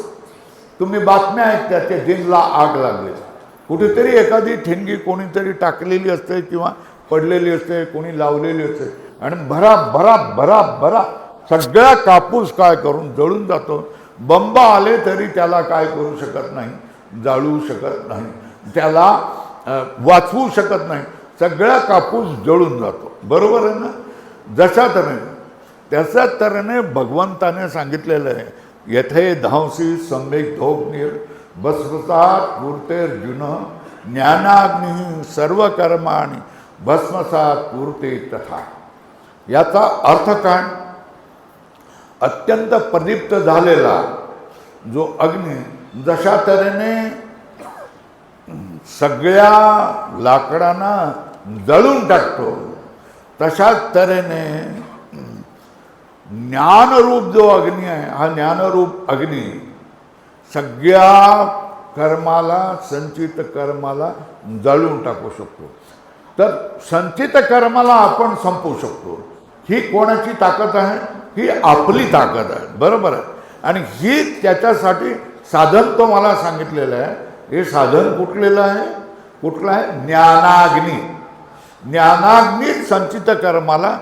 तुम्ही बातम्या ऐकता त्या जीनला आग लागली. कुठेतरी एखादी ठिणगी कोणीतरी टाकलेली असते किंवा पडलेली असते, कोणी लावलेली असते आणि भरा भरा भरा भरा सगळा कापूस काय करून जळून जातो. बंब आले तरी त्याला काय करू शकत नाही, जाळू शकत नाही, त्याला वाचवू शकत नाही. सगळा कापूस जळून जातो. बरोबर आहे ना? जशा तऱ्हेने त्याच्या तऱ्हेने भगवंताने सांगितलेलं आहे, यथे धांसी सम्यक धोग्निर भस्मसात कुरुतेर्जुन ज्ञानाग्नि सर्व कर्माणि भस्मसात कुरुते तथा. याचा अर्थ काय? अत्यंत प्रदीप्त झालेला जो अग्नी जशा तऱ्हेने सगळ्या लाकडांना जळून टाकतो, तशाच तऱ्हेने ज्ञानरूप जो अग्नी आहे, हा ज्ञानरूप अग्नी सगळ्या कर्माला, संचित कर्माला जळून टाकू शकतो. तर संचित कर्माला आपण संपवू शकतो. ही कोणाची ताकद आहे? ही आपली ताकद आहे. बरोबर आहे. आणि ही त्याच्यासाठी साधन तो मला सांगितलेलं आहे. हे साधन कुठलेलं आहे? कुठलं आहे? ज्ञानाग्नी. ज्ञानाग्नी संचित कर्माला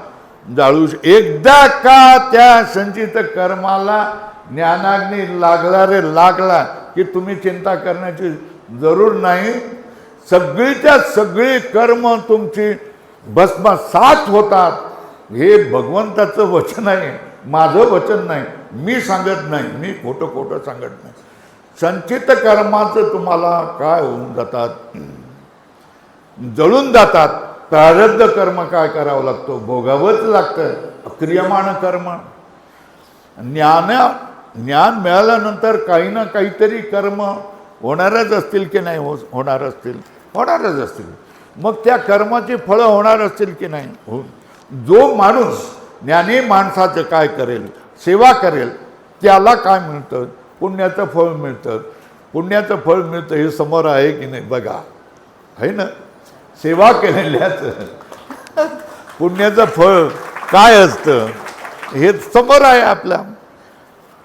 जाळू. एकदा का त्या संचित कर्माला ज्ञानाग्नी लागला की तुम्ही चिंता करण्याची जरूर नाही. सगळीच्या सगळी कर्म तुमची भस्मसात होतात. हे भगवंताचं वचन आहे, माझं वचन नाही. मी सांगत नाही, मी खोटं सांगत नाही. संचित कर्माचं तुम्हाला काय होऊन जातात? जळून जातात. प्रारब्ध कर्म काय करावं लागतं? भोगावंच लागतं. अक्रियमाण कर्म. ज्ञान मिळाल्यानंतर काही ना काहीतरी कर्म होणारच असतील की नाही? होणारच असतील. मग त्या कर्माची फळं होणार असतील की नाही? हो. जो माणूस ज्ञानी माणसाचं काय करेल, सेवा करेल, त्याला काय मिळतं? पुण्याचं फळ मिळतं. पुण्याचं फळ मिळतं हे समोर आहे की नाही बघा, आहे ना? सेवा केलेल्याचं पुण्याचं फळ काय असतं हे समोर आहे आपल्या.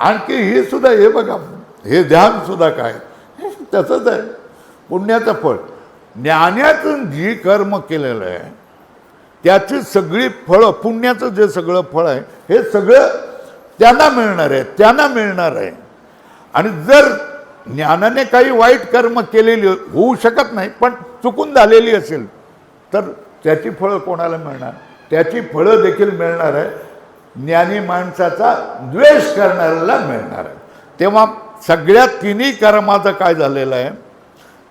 आणखी हे सुद्धा, हे बघा, हे ध्यान सुद्धा काय तसंच आहे. पुण्याचं फळ, ज्ञानातून जी कर्म केलेलं आहे त्याची सगळी फळं, पुण्याचं जे सगळं फळ आहे हे सगळं त्यांना मिळणार आहे. आणि जर ज्ञानाने काही वाईट कर्म केलेली होऊ शकत नाही, पण चुकून झालेली असेल तर त्याची फळं कोणाला मिळणार? त्याची फळं देखील मिळणार आहे ज्ञानी माणसाचा द्वेष करणाऱ्याला मिळणार आहे. तेव्हा सगळ्या तिन्ही कर्माचं काय झालेलं आहे?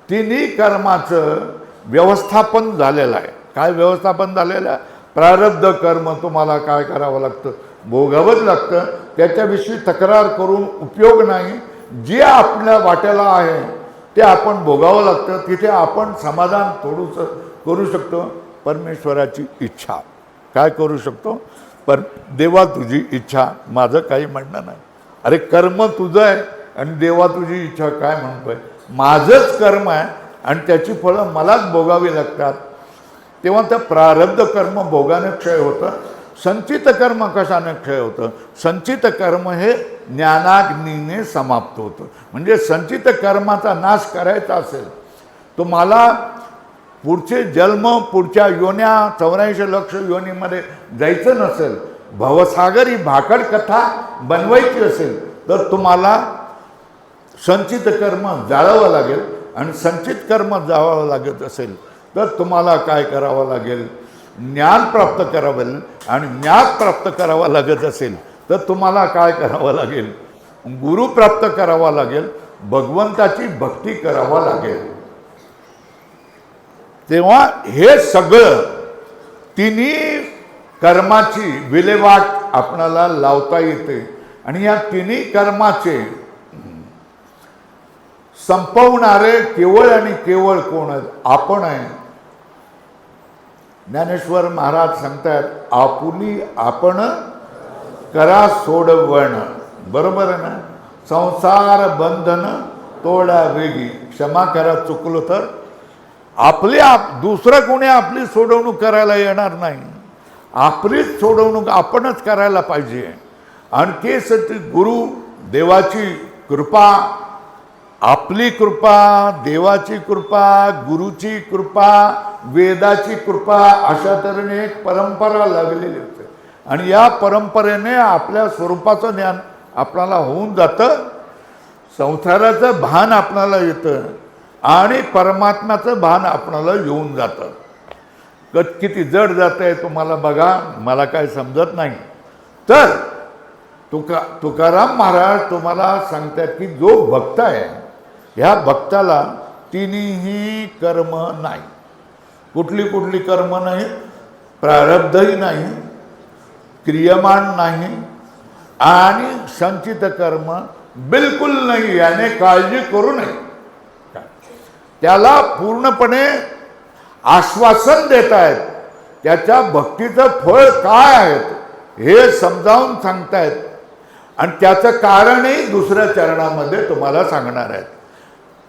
तिन्ही कर्माचं व्यवस्थापन झालेलं आहे. काय व्यवस्थापन झालेलं आहे? प्रारब्ध कर्म तुम्हाला काय करावं लागतं? भोगावंच लागतं. त्याच्याविषयी तक्रार करून उपयोग नाही. जे आपल्या वाट्याला आहे ते आपण भोगावं लागतं. तिथे आपण समाधान थोडंसं करू शकतो. परमेश्वराची इच्छा काय करू शकतो? देवा तुझी इच्छा, माझं काही म्हणणं नाही. अरे कर्म तुझं आहे आणि देवा तुझी इच्छा काय म्हणतोय? माझंच कर्म आहे आणि त्याची फळं मलाच भोगावी लागतात. तेव्हा त्या प्रारब्ध कर्म भोगाने क्षय होतं. संचित कर्म कशाने क्षय होतं? संचित कर्म हे ज्ञानाग्नीने समाप्त होतं. म्हणजे संचित कर्माचा नाश करायचा असेल, तुम्हाला पुढचे जन्म, पुढच्या योन्या 84 लक्ष योनीमध्ये जायचं नसेल, भवसागर ही भाकड कथा बनवायची असेल, तर तुम्हाला संचित कर्म जाळावं लागेल. आणि संचित कर्म जाळावं लागत असेल तर तुम्हाला काय करावं लागेल? ज्ञान प्राप्त करावं. आणि ज्ञान प्राप्त करावं लागत असेल तर तुम्हाला काय करावं लागेल? गुरु प्राप्त करावा लागेल. भगवंताची भक्ती करावा लागेल. तेव्हा हे सगळं तिन्ही कर्माची विल्हेवाट आपणाला लावता येते आणि या तिन्ही कर्माचे संपवणारे केवळ आणि केवळ कोण आपण आहे. ज्ञानेश्वर महाराज सांगतात आपुली आपण करा सोडवण. बरोबर आहे ना. संसार बंधन तोडा वेगी. क्षमा करा चुकलो तर. आपली दुसरं कोणी आपली सोडवणूक करायला येणार नाही. आपलीच सोडवणूक आपणच करायला पाहिजे. आणखी सती गुरु देवाची कृपा, आपली कृपा, देवाची कृपा, गुरुची कृपा, वेदाची कृपा, अशा तऱ्हेने एक परंपरा लागलेली होती आणि या परंपरेने आपल्या स्वरूपाचं ज्ञान आपल्याला होऊन जातं. संसाराचं भान आपल्याला येतं आणि परमात्म्याचं भान आपल्याला येऊन जातं. किती जड जातं आहे तुम्हाला बघा, मला काय समजत नाही. तर तुकाराम महाराज तुम्हाला सांगतात की जो भक्त आहे ह्या भक्ताला तिन्ही कर्म नाही. कुठली कुठली कर्म नाही? प्रारब्धही नाही, क्रियमान नाही आणि संचित कर्म बिलकुल नाही. याने काळजी करू नये. त्याला पूर्णपणे आश्वासन देत आहेत. त्याच्या भक्तीचं फळ काय आहेत हे समजावून सांगतायत आणि त्याचं कारणही दुसऱ्या चरणामध्ये तुम्हाला सांगणार आहेत.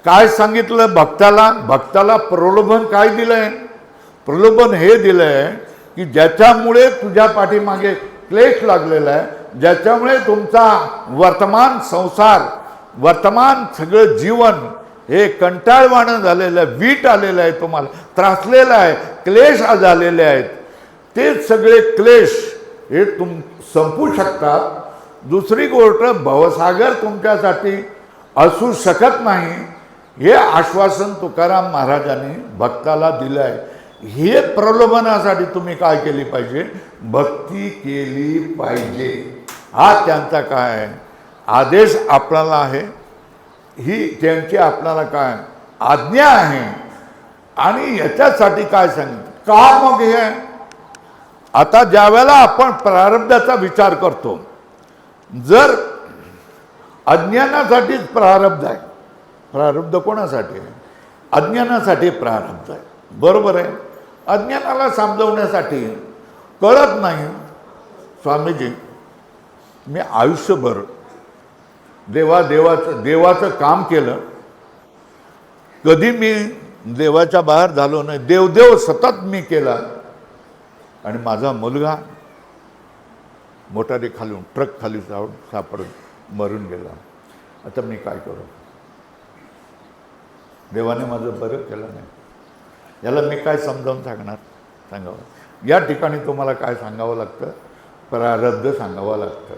काय सांगितलं भक्ताला? भक्ताला प्रलोभन काय दिलंय? प्रलोभन हे दिलंय की ज्याच्यामुळे तुझ्या पाठीमागे क्लेश लागलेला आहे, ज्याच्यामुळे तुमचा वर्तमान संसार, वर्तमान सगळं जीवन हे कंटाळवाणं झालेलं आहे, वीट आलेलं आहे, तुम्हाला त्रासलेलं आहे, क्लेश झालेले आहेत. ते सगळे क्लेश हे संपू शकतात. दुसरी गोष्ट भवसागर तुमच्यासाठी असू शकत नाही हे आश्वासन तुकाराम महाराजांनी भक्ताला दिलं आहे. हे प्रलोभनासाठी तुम्ही काय केली पाहिजे? भक्ती केली पाहिजे. हा त्यांचा काय आहे आदेश आपल्याला आहे, ही त्यांची आपल्याला काय आज्ञा आहे. आणि याच्यासाठी काय सांगितलं का? मग हे आता ज्यावेळेला आपण प्रारब्धाचा विचार करतो, जर अज्ञानासाठीच प्रारब्ध आहे. प्रारब्ध कोणासाठी आहे? अज्ञानासाठी प्रारब्ध आहे. बरोबर आहे. अज्ञानाला समजवण्यासाठी कळत नाही. स्वामीजी, मी आयुष्यभर देवाचं काम केलं, कधी मी देवाच्या बाहेर झालो नाही. देवदेव सतत मी केला आणि माझा मुलगा मोटारी खालून ट्रक खाली जाऊन सापडून मरून गेला. आता मी काय करू? देवाने माझं बरं केलं नाही. याला मी काय समजावून सांगावं? या ठिकाणी तुम्हाला काय सांगावं लागतं? प्रारब्ध सांगावं लागतं.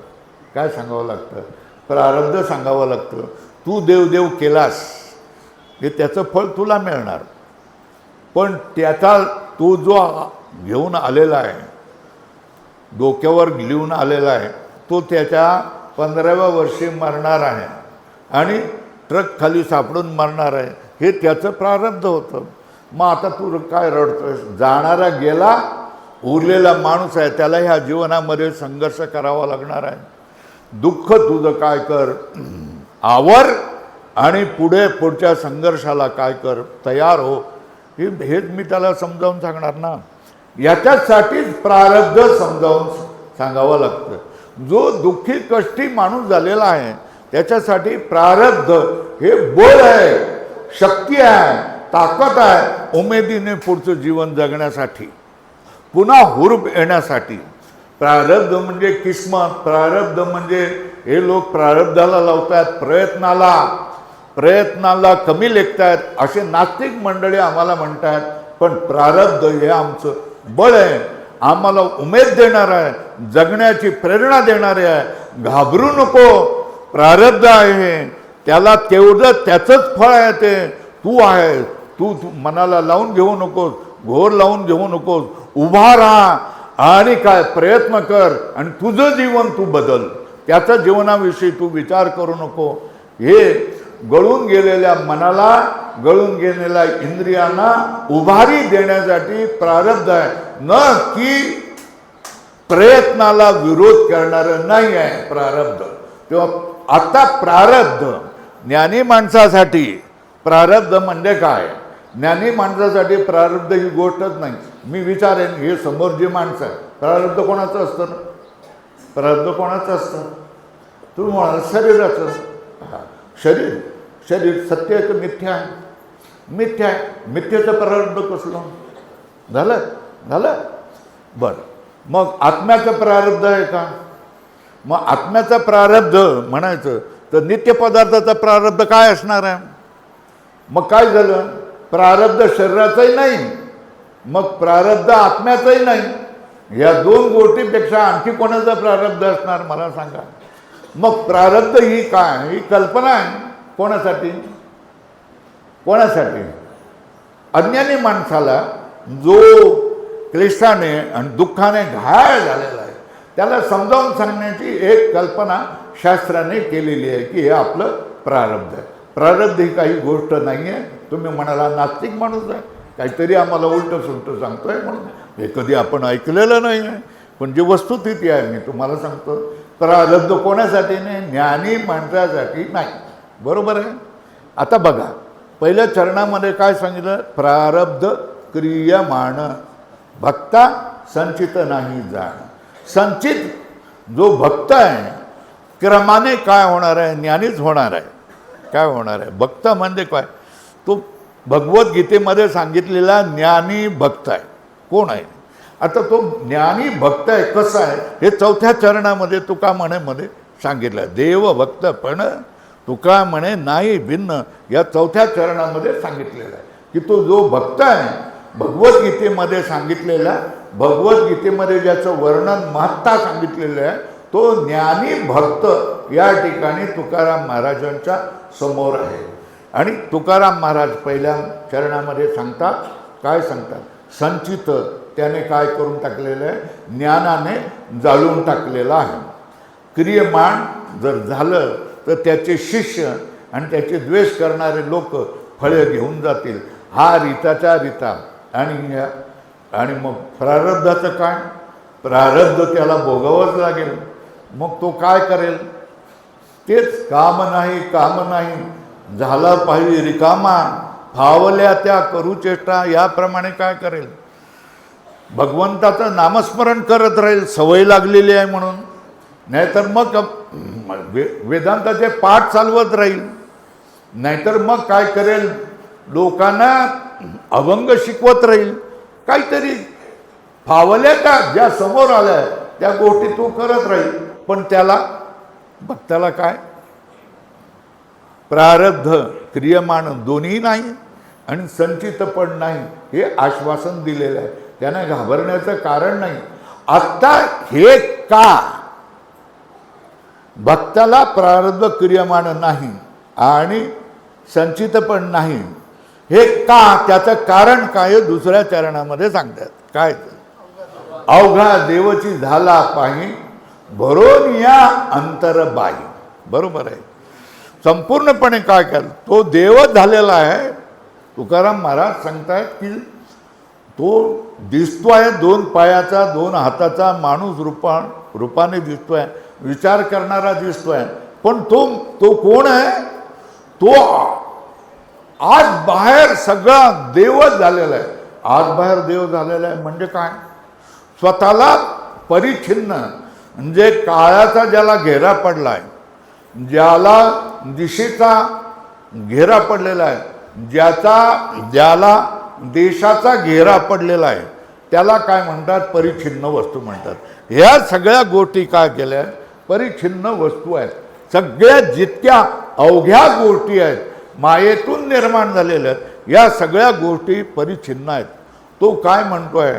काय सांगावं लागतं? प्रारब्ध सांगावं लागतं. तू देवदेव केलास हे त्याचं फळ तुला मिळणार, पण त्याचा तो जो घेऊन आलेला आहे, डोक्यावर लिहून आलेला आहे, तो त्याच्या 15व्या वर्षी मरणार आहे आणि ट्रक खाली सापडून मरणार आहे. हे त्याचं प्रारब्ध होतं. मग आता तू काय रडतोयस? जाणारा गेला, उरलेला माणूस आहे, त्याला ह्या जीवनामध्ये संघर्ष करावा लागणार आहे. दुःख तुझं काय कर, आवर आणि पुढच्या संघर्षाला काय कर, तयार हो. हेच मी त्याला समजावून सांगणार ना. याच्यासाठीच प्रारब्ध समजावून सांगावं लागतं. जो दुःखी कष्टी माणूस झालेला आहे त्याच्यासाठी प्रारब्ध हे बळ आहे, शक्ती आहे, ताकद आहे, उमेदीने पुढचं जीवन जगण्यासाठी, पुन्हा हुरूप येण्यासाठी. प्रारब्ध म्हणजे किस्मत. प्रारब्ध म्हणजे हे लोक प्रारब्धाला लावतात, प्रयत्नाला कमी लेखतात असे नास्तिक मंडळी आम्हाला म्हणतात. पण प्रारब्ध हे आमचं बळ आहे, आम्हाला उमेद देणार आहे, जगण्याची प्रेरणा देणारे आहे. घाबरू नको, प्रारब्ध आहे, त्याला तेवढं त्याचंच फळ आहे. ते तू आहे, तू मनाला लावून घेऊ नकोस, घोर लावून घेऊ नकोस. उभा राहा आणि काय प्रयत्न कर आणि तुझं जीवन तू बदल. त्याच्या जीवनाविषयी तू विचार करू नको. हे गळून गेलेल्या मनाला, गळून गेलेल्या इंद्रियांना उभारी देण्यासाठी प्रारब्ध आहे. न की प्रयत्नाला विरोध करणारं नाही आहे प्रारब्ध. तेव्हा आता प्रारब्ध ज्ञानी माणसासाठी प्रारब्ध म्हणजे काय? ज्ञानी माणसासाठी प्रारब्ध ही गोष्टच नाही. मी विचारेन, हे समोर जे माणसं आहे, प्रारब्ध कोणाचं असतं ना? प्रारब्ध कोणाचं असतं? तुम्ही म्हणाल शरीराचं. शरीर शरीर सत्य आहे तर मिथ्या आहे? मिथ्या आहे. मिथ्याचं प्रारब्ध कसलं झालं? बरं, मग आत्म्याचं प्रारब्ध आहे का? मग आत्म्याचं प्रारब्ध म्हणायचं तर नित्य पदार्थाचं प्रारब्ध काय असणार आहे? मग काय झालं? प्रारब्ध शरीराचंही नाही, मग प्रारब्ध आत्म्याचंही नाही. या दोन गोष्टीपेक्षा आणखी कोणाचं प्रारब्ध असणार मला सांगा? मग प्रारब्ध ही काय? ही कल्पना आहे. कोणासाठी? अज्ञानी माणसाला जो क्लेशाने आणि दुःखाने घायल झालेला आहे त्याला समजावून सांगण्याची एक कल्पना शास्त्राने केलेली आहे की हे आपलं प्रारब्ध आहे. प्रारब्ध ही काही गोष्ट नाही आहे. तुम्ही म्हणाला नास्तिक माणूस आहे, काहीतरी आम्हाला उलटं सुलटं सांगतोय म्हणून. हे कधी आपण ऐकलेलं नाही आहे, पण जी वस्तुस्थिती आहे मी तुम्हाला सांगतो. प्रारब्ध कोणासाठी नाही? ज्ञानी माणसासाठी नाही. बरोबर आहे. आता बघा, पहिल्या चरणामध्ये काय सांगितलं? प्रारब्ध क्रियमाण भक्ता संचित नाही जाण. संचित जो भक्त आहे क्रमाने काय होणार आहे? ज्ञानीच होणार आहे. काय होणार आहे? भक्त म्हणजे काय? तो भगवद्गीतेमध्ये सांगितलेला ज्ञानी भक्त आहे. कोण आहे? आता तो ज्ञानी भक्त आहे कसा आहे हे चौथ्या चरणामध्ये तुका म्हणेमध्ये सांगितलं आहे. देव भक्त पण तुका म्हणे नाही भिन्न या चौथ्या चरणामध्ये सांगितलेलं आहे की तो जो भक्त आहे भगवद्गीतेमध्ये सांगितलेला, भगवद्गीतेमध्ये ज्याचं वर्णन महत्ता सांगितलेलं आहे तो ज्ञानी भक्त या ठिकाणी तुकाराम महाराजांच्या समोर आहे. आणि तुकाराम महाराज पहिल्या चरणामध्ये सांगतात, काय सांगतात? संचित त्याने काय करून टाकलेलं आहे? ज्ञानाने जाळून टाकलेलं आहे. क्रियमाण जर झालं तर त्याचे शिष्य आणि त्याचे द्वेष करणारे लोक फळे घेऊन जातील. हा रीताच्या रीता. आणि मग प्रारब्धाचं काय? प्रारब्ध त्याला भोगावंच लागेल. मग तो काय करेल? तेच काम नाही झाला पाहिजे रिकामा, फावल्या त्या करू चेष्टा, याप्रमाणे काय करेल? भगवंताचं नामस्मरण करत राहील, सवय लागलेली आहे म्हणून. नाहीतर मग वेदांताचे पाठ चालवत राहील. नाहीतर मग काय करेल? लोकांना अभंग शिकवत राहील. काहीतरी फावल्या का ज्या समोर आल्या त्या गोष्टी तो करत राहील. पण त्याला भक्ताला काय? प्रारब्ध क्रियमाण दोन्ही नाही आणि संचित पण नाही हे आश्वासन दिलेलं आहे. त्यांना घाबरण्याचं कारण नाही. आत्ता हे का भक्ताला प्रारब्ध क्रियमाण नाही आणि संचित पण नाही हे का? त्याचं कारण काय? दुसऱ्या चरणामध्ये सांगतात. काय? अवघा देवची झाला पाही भरून या अंतरबाई. बरोबर आहे. संपूर्णपणे काय केलं? तो देवच झालेला आहे. तुकाराम महाराज सांगतायत की तो दिसतोय 2 पायाचा 2 हाताचा माणूस रूपाने दिसतोय, विचार करणारा दिसतोय. पण तो कोण आहे? तो आज बाहेर सगळा देवच झालेला आहे. आज बाहेर देव झालेला आहे म्हणजे काय? स्वतःला परिच्छिन्न म्हणजे काळाचा ज्याला घेरा पडला आहे, ज्याला दिशेचा घेरा पडलेला आहे, ज्याला देशाचा घेरा पडलेला आहे त्याला काय म्हणतात? परिच्छिन्न वस्तू म्हणतात. ह्या सगळ्या गोष्टी काय केल्या? परिच्छिन्न वस्तू आहेत. सगळ्या जितक्या अवघ्या गोष्टी आहेत मायेतून निर्माण झालेल्या आहेत या सगळ्या गोष्टी परिच्छिन्न आहेत. तो काय म्हणतोय?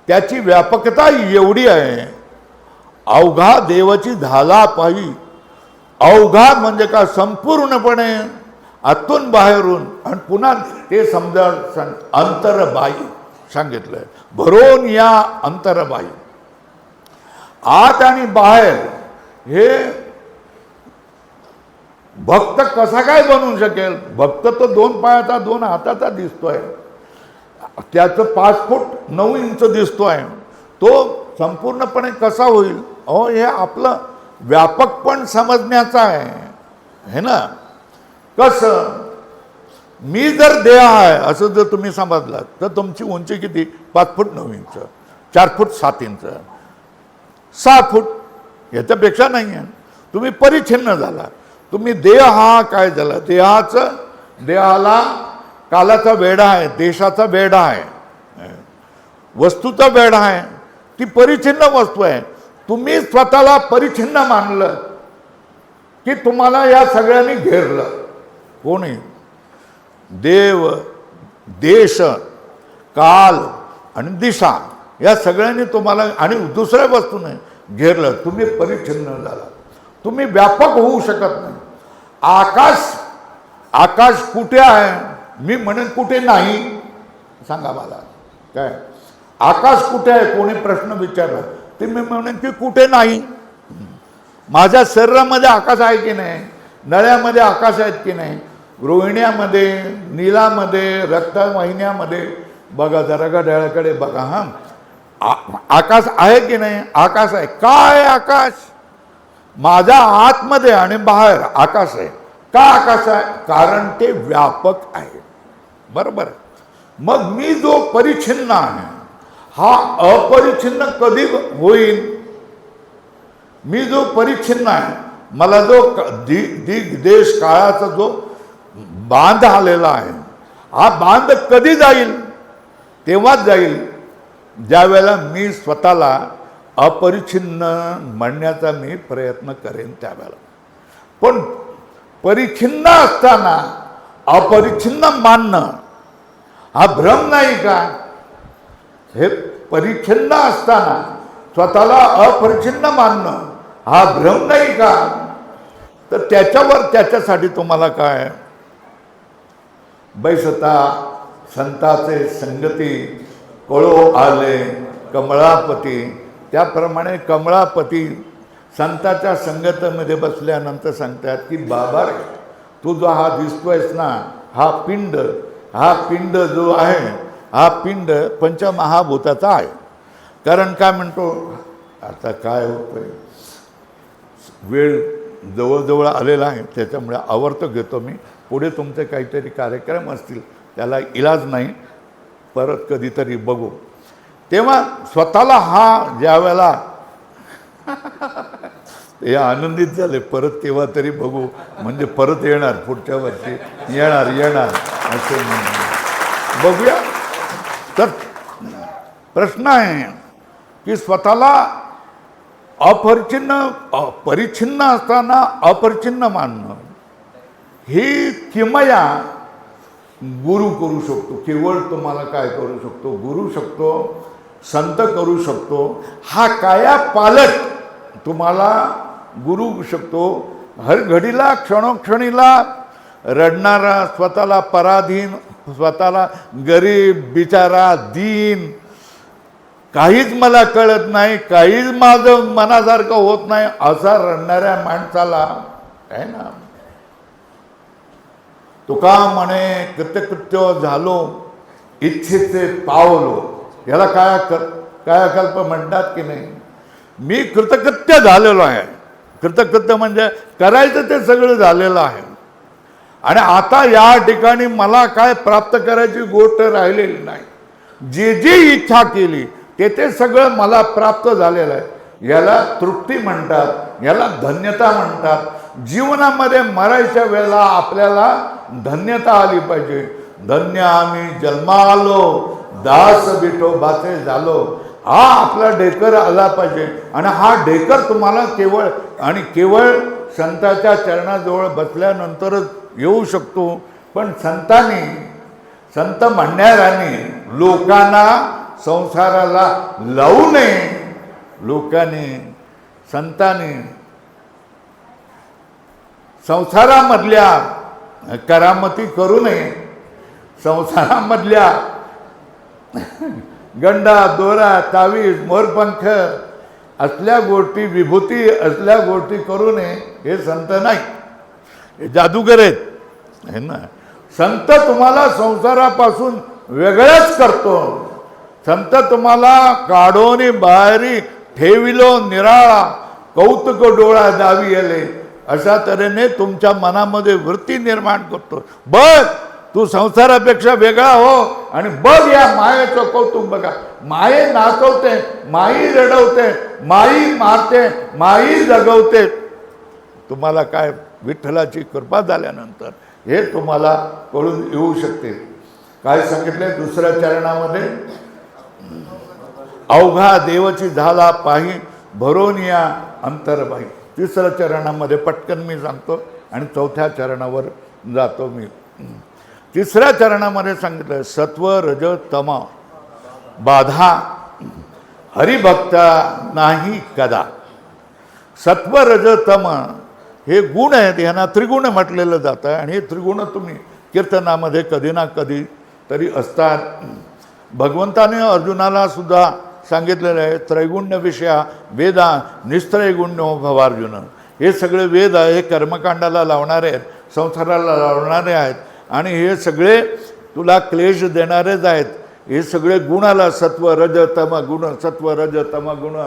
त्याची व्यापकता एवढी आहे. अवघा देवाची झाला पाही. अवघा म्हणजे का? संपूर्णपणे आतून बाहेरून. आणि पुन्हा ते समजा अंतरबाई सांगितलंय. भरून या अंतरबाई. आत आणि बाहेर हे भक्त कसा काय बनवू शकेल? भक्त तो 2 पायाचा 2 हाताचा दिसतोय. त्याचं 5 फूट 9 इंच दिसतोय, तो संपूर्णपणे कसा होईल? अहो, हे आपलं व्यापकपण समजण्याचं आहे ना. कसं? मी जर देह आहे असं जर तुम्ही समजलात तर तुमची उंची किती? 5 फूट 9 इंच, 4 फूट 7 इंच, 6 फूट, याच्यापेक्षा नाही आहे. तुम्ही परिच्छिन्न झाला. तुम्ही देह हा काय झाला? देहाला कालाचा वेढा आहे, देशाचा वेढा आहे, वस्तूचा वेढा आहे, ती परिच्छिन्न वस्तू आहे. तुम्ही स्वतःला परिच्छिन्न मानलं की तुम्हाला या सगळ्यांनी घेरलं. कोणी? देव, देश, काल आणि दिशा या सगळ्यांनी तुम्हाला आणि दुसऱ्या वस्तूने घेरलं. तुम्ही परिच्छिन्न झाला. तुम्ही व्यापक होऊ शकत नाही. आकाश कुठे आहे? मी म्हणेन कुठे नाही. सांगा मला, काय आकाश कुठे आहे? कोणी प्रश्न विचारला ते मी म्हणेन की कुठे नाही. माझ्या शरीरामध्ये आकाश आहे की नाही? नळ्यामध्ये आकाश आहेत की नाही? रोहिण्यामध्ये, नीलामध्ये, रक्तवाहिन्यामध्ये बघा, जरा घड्याळाकडे बघा. आकाश आहे की नाही? आकाश आहे. काय आकाश? माझ्या आतमध्ये आणि बाहेर आकाश आहे. का आकाश आहे? कारण ते व्यापक आहे. बरोबर. मग मी जो परिच्छिन्न आहे हा अपरिच्छिन्न कधी होईल? मी जो परिच्छिन्न आहे, मला जो देश काळाचा जो बांध आलेला आहे, हा बांध कधी जाईल? तेव्हाच जाईल ज्यावेळेला मी स्वतःला अपरिच्छिन्न म्हणण्याचा मी प्रयत्न करेन त्यावेळेला. पण परिच्छिन्न असताना अपरिच्छिन्न मानणं हा भ्रम नाही का? हे परिच्छिन्न असताना स्वतःला अपरिच्छिन्न मानणं हा भ्रम नाही का? तर त्याच्यासाठी तुम्हाला काय? बैसता संताचे संगती कळो आले कमळापती. त्याप्रमाणे कमळापती संताच्या संगतीमध्ये बसल्यानंतर सांगतात की बाबा रे, तू जो हा दिसतोयस ना, हा पिंड जो आहे, हा पिंड पंचमहाभूताचा आहे. कारण काय म्हणतो, आता काय होतंय, वेळ जवळजवळ आलेला आहे, त्याच्यामुळे आवर्त घेतो मी. पुढे तुमचे काहीतरी कार्यक्रम असतील, त्याला इलाज नाही, परत कधीतरी बघू. तेव्हा स्वतःला हा ज्यावेळेला हे आनंदित झाले, परत तेव्हा तरी बघू, म्हणजे परत येणार, पुढच्या वर्षी येणार असे बघूया. तर प्रश्न आहे की स्वतःला परिच्छिन्न असताना अपरिच्छिन्न मानणं ही किमया गुरु करू शकतो. केवळ तुम्हाला काय करू शकतो? गुरु शकतो, संत करू शकतो. हा काया पालट तुम्हाला गुरु शकतो. हर घडीला क्षणोक्षणीला रडणारा, स्वतःला पराधीन, स्वतःला गरीब, बिचारा, दीन, काहीच मला कळत नाही, काहीच माझं मनासारखं होत नाही, असा रडणाऱ्या माणसाला आहे ना, तुका म्हणे कृतकृत्य झालो इच्छेचे पावलो. याला कायाकल्प म्हणतात की नाही? मी कृतकृत्य झालेलो आहे. कृतकृत्य म्हणजे करायचं ते सगळं झालेलं आहे. आणि आता या ठिकाणी मला काय प्राप्त करायची गोष्ट राहिलेली नाही. जे इच्छा केली ते सगळं मला प्राप्त झालेलं आहे. याला तृप्ती म्हणतात, याला धन्यता म्हणतात. जीवनामध्ये मरायच्या वेळेला आपल्याला धन्यता आली पाहिजे. धन्य आम्ही जन्मालो, दास विठोबाचे झालो, हा आपला डेकर आला पाहिजे. आणि हा डेकर तुम्हाला केवळ संताच्या चरणाजवळ बसल्यानंतरच येऊ शकतो. पण संत म्हणणाऱ्यांनी लोकांना संसाराला लावू नये. संतांनी संसारामधल्या करामती करू नये. संसारामधल्या गंडा, दोरा, तावीज, मोरपंख असल्या गोष्टी, विभूती असल्या गोष्टी करू नये. हे संत नाही, हे जादूगर आहेत, है ना. संत तुम्हाला संसारापासून वेगळंच करतो. संत तुम्हाला काढोनी बाहेरी ठेविलो निराळा, कौतुक डोळा दावी आले, अशा तऱ्हेने तुमच्या मनामध्ये वृत्ती निर्माण करतो. बघ तू संसारापेक्षा वेगळा हो आणि बघ या मायेचं कौतुक बघा. माये नाचवते, माई रडवते, माई मारते, माई जगवते. तुम्हाला काय विठ्ठलाची कृपा झाल्यानंतर हे तुम्हाला कळून येऊ शकते. काय सांगितले दुसऱ्या चरणामध्ये, अवघा देवची झाला पाही भरोनिया अंतरबाई. तिसऱ्या चरणामध्ये पटकन मी सांगतो आणि चौथ्या चरणावर जातो मी. तिसऱ्या चरणामध्ये सांगितलं सत्व रज तम बाधा हरिभक्ता नाही कदा. सत्व रज तम हे गुण आहेत, यांना त्रिगुण म्हटलेलं जातं आणि हे त्रिगुण तुम्ही कीर्तनामध्ये कधी ना कधी तरी असतात. भगवंताने अर्जुनाला सुद्धा सांगितलेलं आहे त्रैगुण्य विषया वेदा निस्त्रैगुण्यो भवार्जुन. हे सगळे वेद हे कर्मकांडाला लावणारे आहेत, संसाराला लावणारे आहेत आणि हे सगळे तुला क्लेश देणारेच आहेत. हे सगळे गुणाला सत्व रज तम गुण, सत्व रज तम गुण.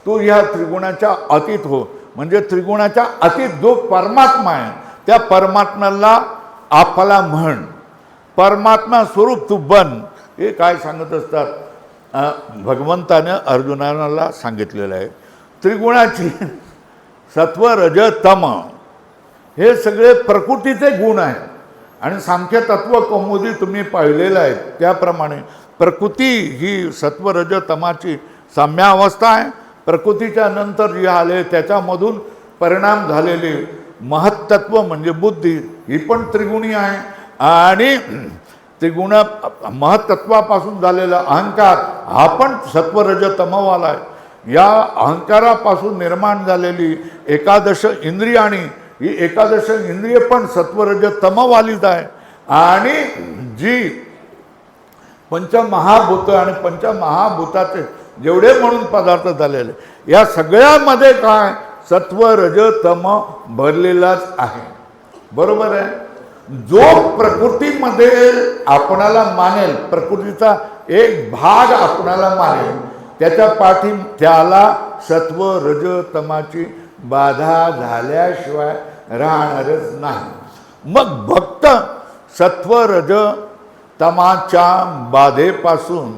तू ह्या त्रिगुणाच्या अतीत हो, म्हणजे त्रिगुणाच्या अतीत जो परमात्मा आहे त्या परमात्म्याला आपला म्हण, परमात्मा स्वरूप तू बन. हे काय सांगत असतात भगवंताने अर्जुनाला सांगितलेलं आहे. त्रिगुणाची सत्व रज तम हे सगळे प्रकृतीचे गुण आहेत आणि सांख्य तत्व कौमुदी तुम्ही पाहिलेलं आहे त्याप्रमाणे प्रकृती ही सत्व रज तमाची साम्यावस्था आहे. प्रकृतीच्या नंतर जे आले त्याच्यामधून परिणाम झालेले महत्त्व म्हणजे बुद्धी ही पण त्रिगुणी आहे आणि त्रिगुण महत्त्वापासून झालेला अहंकार हा पण सत्वरज तमवाला आहे. या अहंकारापासून निर्माण झालेली एकादश इंद्रियाणी ही एकादश इंद्रिय पण सत्वरज तमवालीच आहे. आणि जी पंचमहाभूत आणि पंचमहाभूताचे जेवढे म्हणून पदार्थ झालेले या सगळ्यामध्ये काय सत्व रज तम भरलेलाच आहे. बरोबर आहे. जो प्रकृतीमध्ये आपणाला मानेल, प्रकृतीचा एक भाग आपणाला मानेल, त्याच्या पाठी त्याला सत्व रज तमाची बाधा झाल्याशिवाय राहणारच नाही. मग भक्त सत्व रज तमाच्या बाधेपासून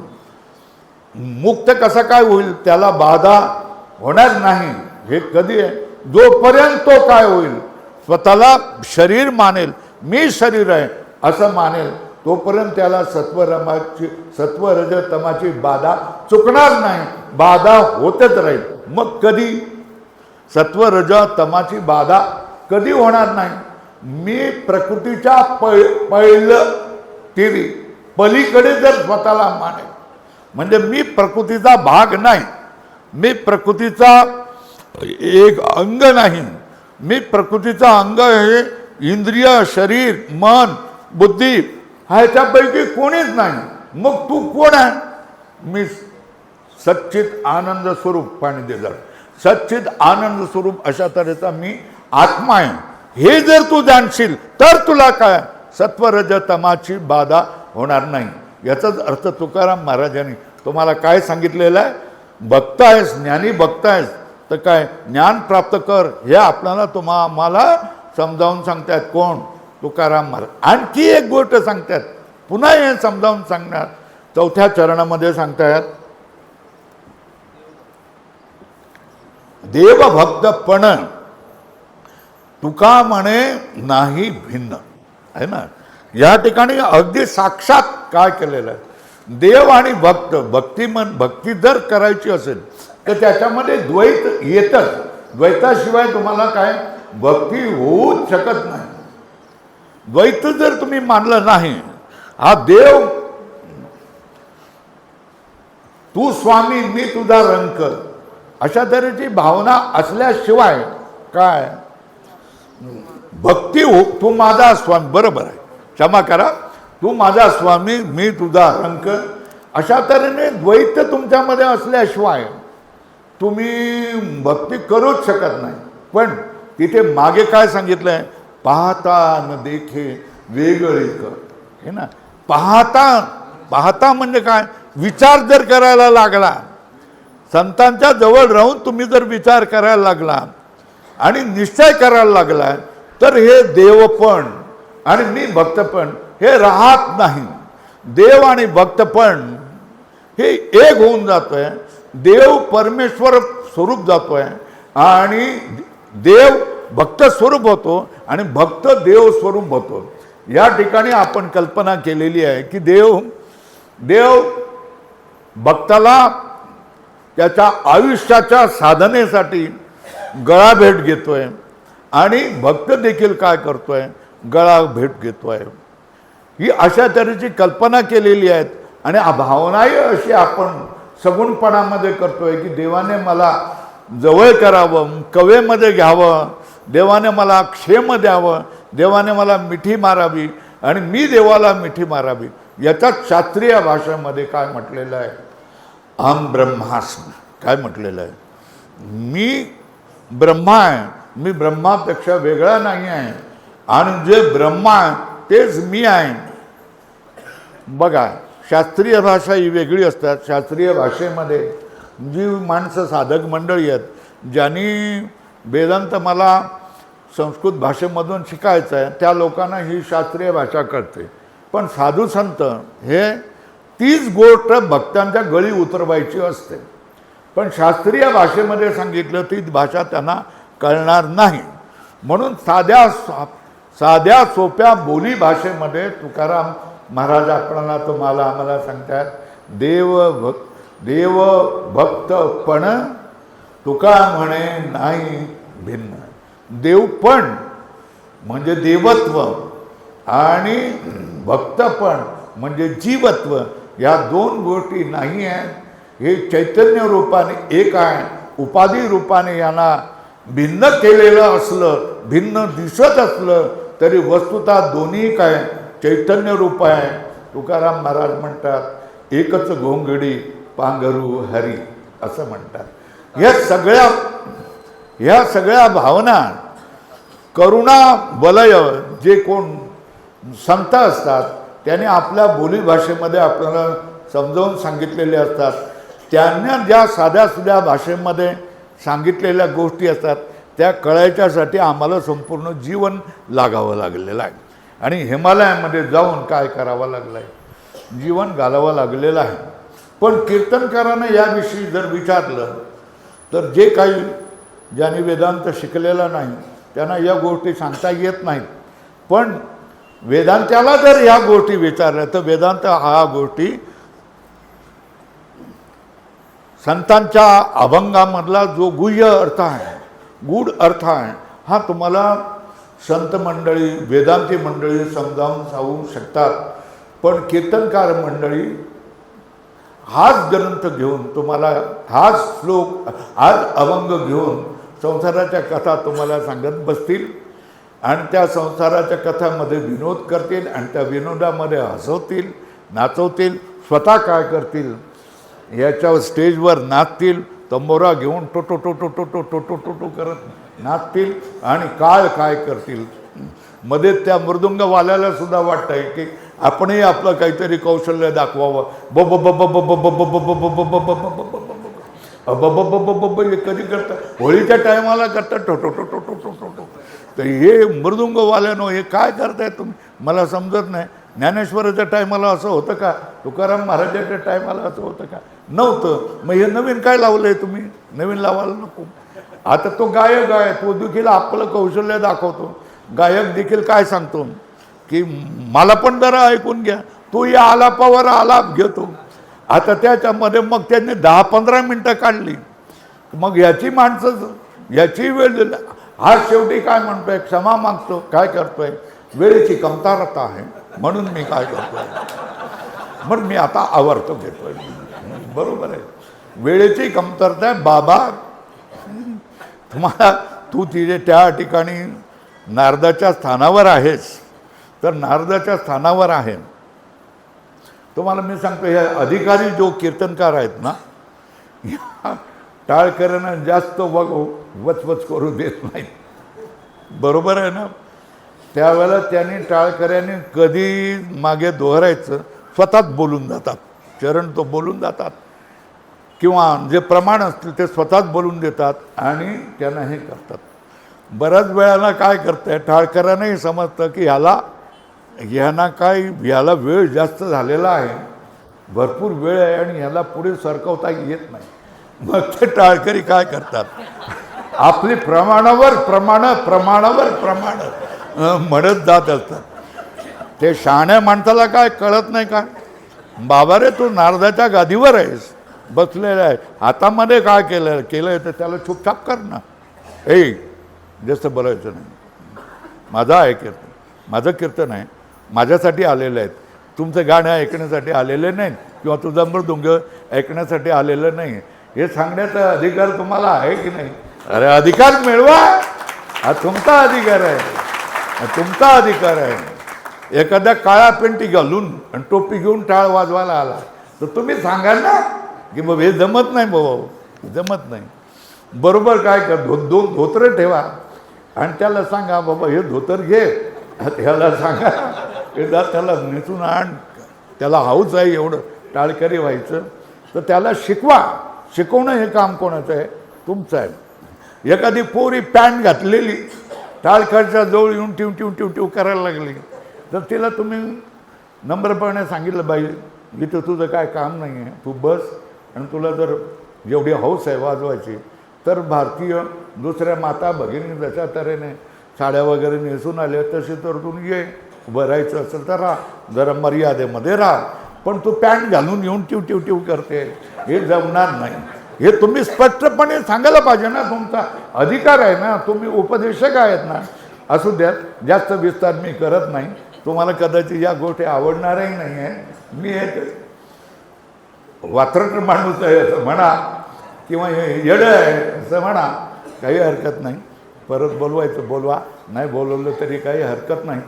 मुक्त कसा काय होईल, त्याला बाधा होणार नाही. हे कधी आहे, जोपर्यंत तो काय होईल स्वतःला शरीर मानेल, मी शरीर आहे असं मानेल, तोपर्यंत त्याला सत्व रज तमाची बाधा चुकणार नाही, बाधा होतच राहील. मग कधी सत्व रज तमाची बाधा कधी होणार नाही, मी प्रकृतीच्या पहिलं तिरी पलीकडे जर स्वतःला मानेल, म्हणजे मी प्रकृतीचा भाग नाही, मी प्रकृतीचा एक अंग नाही, मी प्रकृतीचा अंग हे इंद्रिय शरीर मन बुद्धी ह्याच्यापैकी कोणीच नाही. मग तू कोण आहे? मी सच्चित आनंद स्वरूप, पाणी दे जरा, सच्चित आनंद स्वरूप अशा तऱ्हेचा मी आत्मा आहे. हे जर तू जाणशील तर तुला काय सत्वरज तमाची बाधा होणार नाही. याचाच अर्थ तुकाराम महाराजांनी तुम्हाला काय सांगितलेलं आहे, भक्त आहेस, ज्ञानी भक्त आहेस तर काय ज्ञान प्राप्त कर, हे आपल्याला आम्हाला समजावून सांगतात. कोण? तुकाराम महाराज. आणखी एक गोष्ट सांगतात, पुन्हा हे समजावून सांगणार चौथ्या चरणामध्ये सांगतात, देवभक्तपण तुका म्हणे नाही भिन्न आहे ना. या ठिकाणी अगदी साक्षात काय केलेलं आहे, देव आणि भक्त, भक्ती जर करायची असेल तर त्याच्यामध्ये द्वैत येतच. द्वैताशिवाय तुम्हाला काय भक्ती होऊच शकत नाही. द्वैत जर तुम्ही मानलं नाही, हा देव तू स्वामी मी तुझा रंक अशा तऱ्हेची भावना असल्याशिवाय काय भक्ती हो. तू माझा स्वामी, बरोबर आहे, क्षमा करा, तू माझा स्वामी मी तुझा रंक अशा तऱ्हेने द्वैत तुमच्यामध्ये असल्याशिवाय तुम्ही भक्ती करूच शकत नाही. पण तिथे मागे काय सांगितलंय, पाहता न देखे वेगळे कर, हे ना. पाहता पाहता म्हणजे काय, विचार जर करायला लागला, संतांच्या जवळ राहून तुम्ही जर विचार करायला लागला आणि निश्चय करायला लागला, तर हे देवपण आणि मी भक्तपण हे राहत नाही. देव आणि भक्तपण हे एक होऊन जातोय. देव परमेश्वर स्वरूप जातोय आणि देव भक्त स्वरूप होतो आणि भक्त देव स्वरूप होतो. या ठिकाणी आपण कल्पना केलेली आहे की देव भक्ताला त्याच्या आयुष्याच्या साधनेसाठी गळा भेट घेतोय आणि भक्त देखील काय करतोय, गळा भेट घेतोय. ही अशा तऱ्हेची कल्पना केलेली आहेत आणि भावनाही अशी आपण सगुणपणामध्ये करतोय की देवाने मला जवळ करावं, कवेमध्ये घ्यावं, देवाने मला क्षेम द्यावं, देवाने मला मिठी मारावी आणि मी देवाला मिठी मारावी. याच्यात शास्त्रीय भाषेमध्ये काय म्हटलेलं आहे, अहम ब्रह्मास्मि, काय म्हटलेलं आहे, मी ब्रह्मा आहे, मी ब्रह्मापेक्षा वेगळा नाही आहे आणि जे ब्रह्मा आहे तेच मी आहे. बघा, शास्त्रीय भाषा ही वेगळी असतात. शास्त्रीय भाषेमध्ये जी माणसं साधक मंडळी आहेत, ज्यांनी वेदांत मला संस्कृत भाषेमधून शिकायचं आहे, त्या लोकांना ही शास्त्रीय भाषा कळते. पण साधू संत हे तीच गोष्ट भक्तांच्या गळी उतरवायची असते, पण शास्त्रीय भाषेमध्ये सांगितलं तीच भाषा त्यांना कळणार नाही. म्हणून साध्या सोप्या बोली भाषेमध्ये तुकाराम महाराज आम्हाला सांगतात, देव भक्तपण तुका म्हणे नाही भिन्न. देवपण म्हणजे देवत्व आणि भक्तपण म्हणजे जीवत्व, या दोन गोष्टी नाही आहेत. हे चैतन्य रूपाने एक आहे, उपाधी रूपाने यांना भिन्न केलेलं असलं, भिन्न दिसत असलं तरी वस्तुतः दोन्ही काय चैतन्य रूप आहे. तुकाराम महाराज म्हणतात, एकच घोंगडी पांघरू हरी, असं म्हणतात. ह्या सगळ्या भावना करुणा वलय जे कोण संत असतात त्याने आपल्या बोलीभाषेमध्ये आपल्याला समजावून सांगितलेले असतात. त्यांना ज्या साध्या भाषेमध्ये सांगितलेल्या गोष्टी असतात त्या कळायच्यासाठी आम्हाला संपूर्ण जीवन लागावं लागलेलं आहे आणि हिमालयामध्ये जाऊन काय करावं लागलं आहे, जीवन घालावं लागलेलं आहे. पण कीर्तनकारानं याविषयी जर विचारलं तर जे काही ज्यांनी वेदांत शिकलेला नाही त्यांना या गोष्टी सांगता येत नाहीत. पण वेदांत्याला जर ह्या गोष्टी विचारल्या तर वेदांत हा गोष्टी संतांच्या अभंगामधला जो गुह्य अर्थ आहे, गूढ अर्थ आहे, हा तुम्हाला संत मंडळी, वेदांती मंडळी समजावून सांगू शकतात. पण कीर्तनकार मंडळी हाच ग्रंथ घेऊन तुम्हाला, हाच श्लोक, हाच अभंग घेऊन संसाराच्या कथा तुम्हाला सांगत बसतील आणि त्या संसाराच्या कथामध्ये विनोद करतील आणि त्या विनोदामध्ये हसवतील, नाचवतील, स्वतः काय करतील, याच्यावर स्टेजवर नाचतील, तंबोरा घेऊन टोटो टोटो टोटो टोटो टोटो करत नाचतील आणि काय करतील. मध्ये त्या मृदुंगवाल्याला सुद्धा वाटतं आहे की आपणही आपलं काहीतरी कौशल्य दाखवावं. हे कधी करतात, होळीच्या टायमाला करतात टोटो टोटो टोटो टोटो. तर हे मृदुंगवाल्यानो हे काय करताय तुम्ही, मला समजत नाही. ज्ञानेश्वराच्या टायमाला असं होतं का, तुकाराम महाराजाच्या टायमाला असं होतं का, नव्हतं. मग हे नवीन काय लावलं आहे तुम्ही, नवीन लावायला नको. आता तो गायक आहे, तो देखील आपलं कौशल्य दाखवतो. गायक देखील काय सांगतो की मला पण जरा ऐकून घ्या, तो या आलापावर आलाप घेतो. आता त्याच्यामध्ये मग त्यांनी 10-15 मिनटं काढली, मग याची माणसं याची वेळ, हा शेवटी काय म्हणतोय, क्षमा मागतो, काय करतोय, वेळेची कमतरता आहे म्हणून मी काय करतोय, म्हणून मी आता आवर्त घेतोय. बरोबर आहे, वेळेची कमतरता आहे बाबा. तुम्हाला तू तिथे त्या ठिकाणी नारदाच्या स्थानावर आहेस, तर नारदाच्या स्थानावर आहे. तुम्हाला मी सांगतो, हे अधिकारी जो कीर्तनकार आहेत ना, टाळकऱ्यांना जास्त वचवच करू देत नाहीत. बरोबर आहे ना. त्यावेळेला त्यांनी टाळकऱ्यांनी कधी मागे दोहरायचं, स्वतःच बोलून जातात, चरण तो बोलून जातात किंवा जे प्रमाण असतील ते स्वतःच बोलून देतात आणि त्यांना हे करतात. बऱ्याच वेळाला काय करतंय, टाळकऱ्यांनाही समजतं की ह्याला वेळ जास्त झालेला आहे, भरपूर वेळ आहे आणि ह्याला पुढे सरकवता येत नाही. मग ते टाळकरी काय करतात, आपली प्रमाण म्हणत जात असतात. ते शहाण्या माणसाला काय कळत नाही का, बाबा रे तू नारदाच्या गादीवर आहेस, बसलेला आहे, हातामध्ये काय केलं तर त्याला चुपचाप कर ना. जास्त बोलायचं नाही. माझं कीर्तन आहे, माझ्यासाठी आलेलं आहेत, तुमचं गाणं ऐकण्यासाठी आलेले नाहीत किंवा तुझं मृदुंग ऐकण्यासाठी आलेलं नाही. हे सांगण्याचा अधिकार तुम्हाला आहे की नाही? अरे अधिकार मिळवा, हा तुमचा अधिकार आहे. एखाद्या काळा पेंटी घालून आणि टोपी घेऊन टाळ वाजवायला आला तर तुम्ही सांगा ना की बाबा हे जमत नाही, जमत नाही. बरोबर काय कर, दोन धोतरं ठेवा आणि त्याला सांगा बाबा हे धोतर घे, ह्याला सांगा त्याला नेसून आण, त्याला हाऊस आहे एवढं टाळकरी व्हायचं तर त्याला शिकवणं हे काम कोणाचं आहे? तुमचं आहे. एखादी पोरी पॅन्ट घातलेली टाळकरच्या जवळ येऊन टिव करायला लागली तर तिला तुम्ही नम्रपणे सांगितलं, बाई इथं तुझं काय काम नाही आहे, तू बस, आणि तुला जर एवढी हौस आहे वाजवायची तर भारतीय दुसऱ्या माता भगिनी जशा तऱ्हेने साड्या वगैरे नेसून आल्या तशी तर तू ये, उभं राहायचं असेल तर राहा, जरा मर्यादेमध्ये राहा, पण तू पॅन्ट घालून येऊन टिव करते, हे जमणार नाही. हे तुम्ही स्पष्टपणे सांगायला पाहिजे ना, तुमचा अधिकार आहे ना, तुम्ही उपदेशक आहेत ना. असू द्यात, जास्त विस्तार मी करत नाही, तुम्हाला कदाचित या गोष्टी आवडणारही नाही आहे. मी एक वात्रट माणूस आहे असं म्हणा किंवा येडं आहे असं म्हणा, काही हरकत नाही. परत बोलवायचं बोलवा, नाही बोलवलं तरी काही हरकत नाही.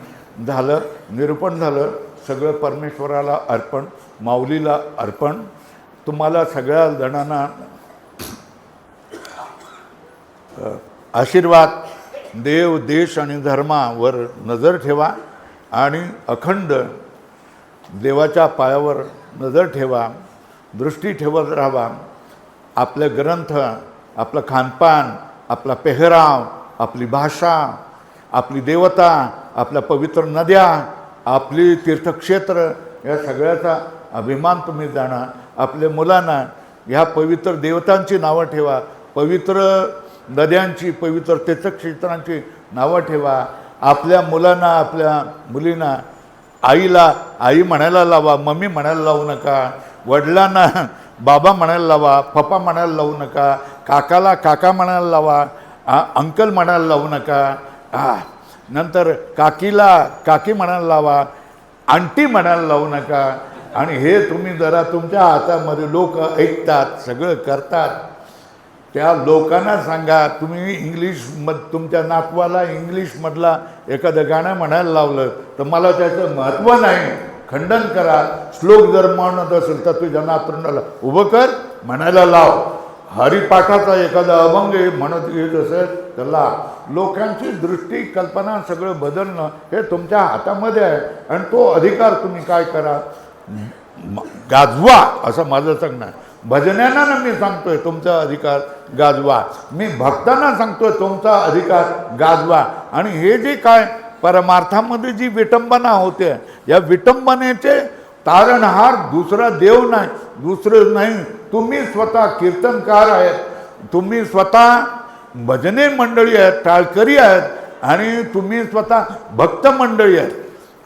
झालं, निरूपण झालं, सगळं परमेश्वराला अर्पण, माऊलीला अर्पण. तुम्हाला सगळ्या जणांना आशीर्वाद. देव, देश आणि धर्मावर नजर ठेवा आणि अखंड देवाच्या पायावर नजर ठेवा, दृष्टी ठेवत राहावा. आपले ग्रंथ, आपलं खानपान, आपला पेहराव, आपली भाषा, आपली देवता, आपल्या पवित्र नद्या, आपली तीर्थक्षेत्र, या सगळ्याचा अभिमान तुम्ही जाणा. आपल्या मुलांना ह्या पवित्र देवतांची नावं ठेवा, पवित्र नद्यांची, पवित्र तीर्थक्षेत्रांची नावं ठेवा. आपल्या मुलांना, आपल्या मुलींना आईला आई म्हणायला लावा, मम्मी म्हणायला लावू नका. वडिलांना बाबा म्हणायला लावा, पप्पा म्हणायला लावू नका. काकाला काका म्हणायला लावा, अंकल म्हणायला लावू नका. नंतर काकीला काकी म्हणायला लावा, आंटी म्हणायला लावू नका. आणि हे तुम्ही जरा तुमच्या हातामध्ये लोक ऐकतात, सगळं करतात, त्या लोकांना सांगा. तुम्ही तुमच्या नातवाला इंग्लिशमधला एखादं गाणं म्हणायला लावलं तर मला त्याचं महत्त्व नाही, खंडन करा. श्लोक जर म्हणत असेल तर तुझ्या नातरुंडाला उभं कर, म्हणायला लाव. हरिपाठाचा एखादा अभंग म्हणत येत असेल त्याला. लोकांची दृष्टी, कल्पना सगळं बदलणं हे तुमच्या हातामध्ये आहे आणि तो अधिकार तुम्ही काय करा, गाजवा, असं माझं सांगणं आहे. भजन्यांना मी सांगतोय तुमचा अधिकार गाजवा, मी भक्तांना सांगतोय तुमचा अधिकार गाजवा. आणि हे जे काय परमार्थामध्ये जी विटंबना होते, या विटंबनेचे तारणहार दुसरा देव नाही, दुसरं नाही, तुम्ही स्वतः कीर्तनकार आहेत, तुम्ही स्वतः भजने मंडळी आहेत, टाळकरी आहेत आणि तुम्ही स्वतः भक्त मंडळी आहेत.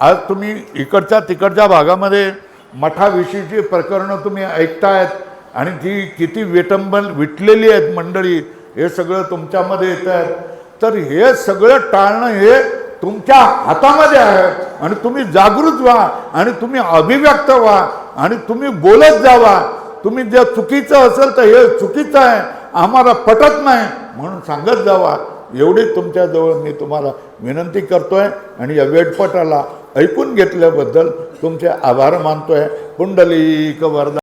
आज तुम्ही इकडच्या तिकडच्या भागामध्ये मठाविषयीची प्रकरणं तुम्ही ऐकतायत आणि ती किती विटलेली आहेत मंडळी, हे सगळं तुमच्यामध्ये येत आहेत. तर हे सगळं टाळणं हे तुमच्या हातामध्ये आहे आणि तुम्ही जागृत व्हा आणि तुम्ही अभिव्यक्त व्हा आणि तुम्ही बोलत जावा. तुम्ही जे चुकीचं असेल तर हे चुकीचं आहे, आम्हाला पटत नाही म्हणून सांगत जावा. एवढी तुमच्याजवळ मी तुम्हाला विनंती करतोय आणि या वेडपटाला ऐकून घेतल्याबद्दल तुमचे आभार मानतोय. पुंडलिक वरदा.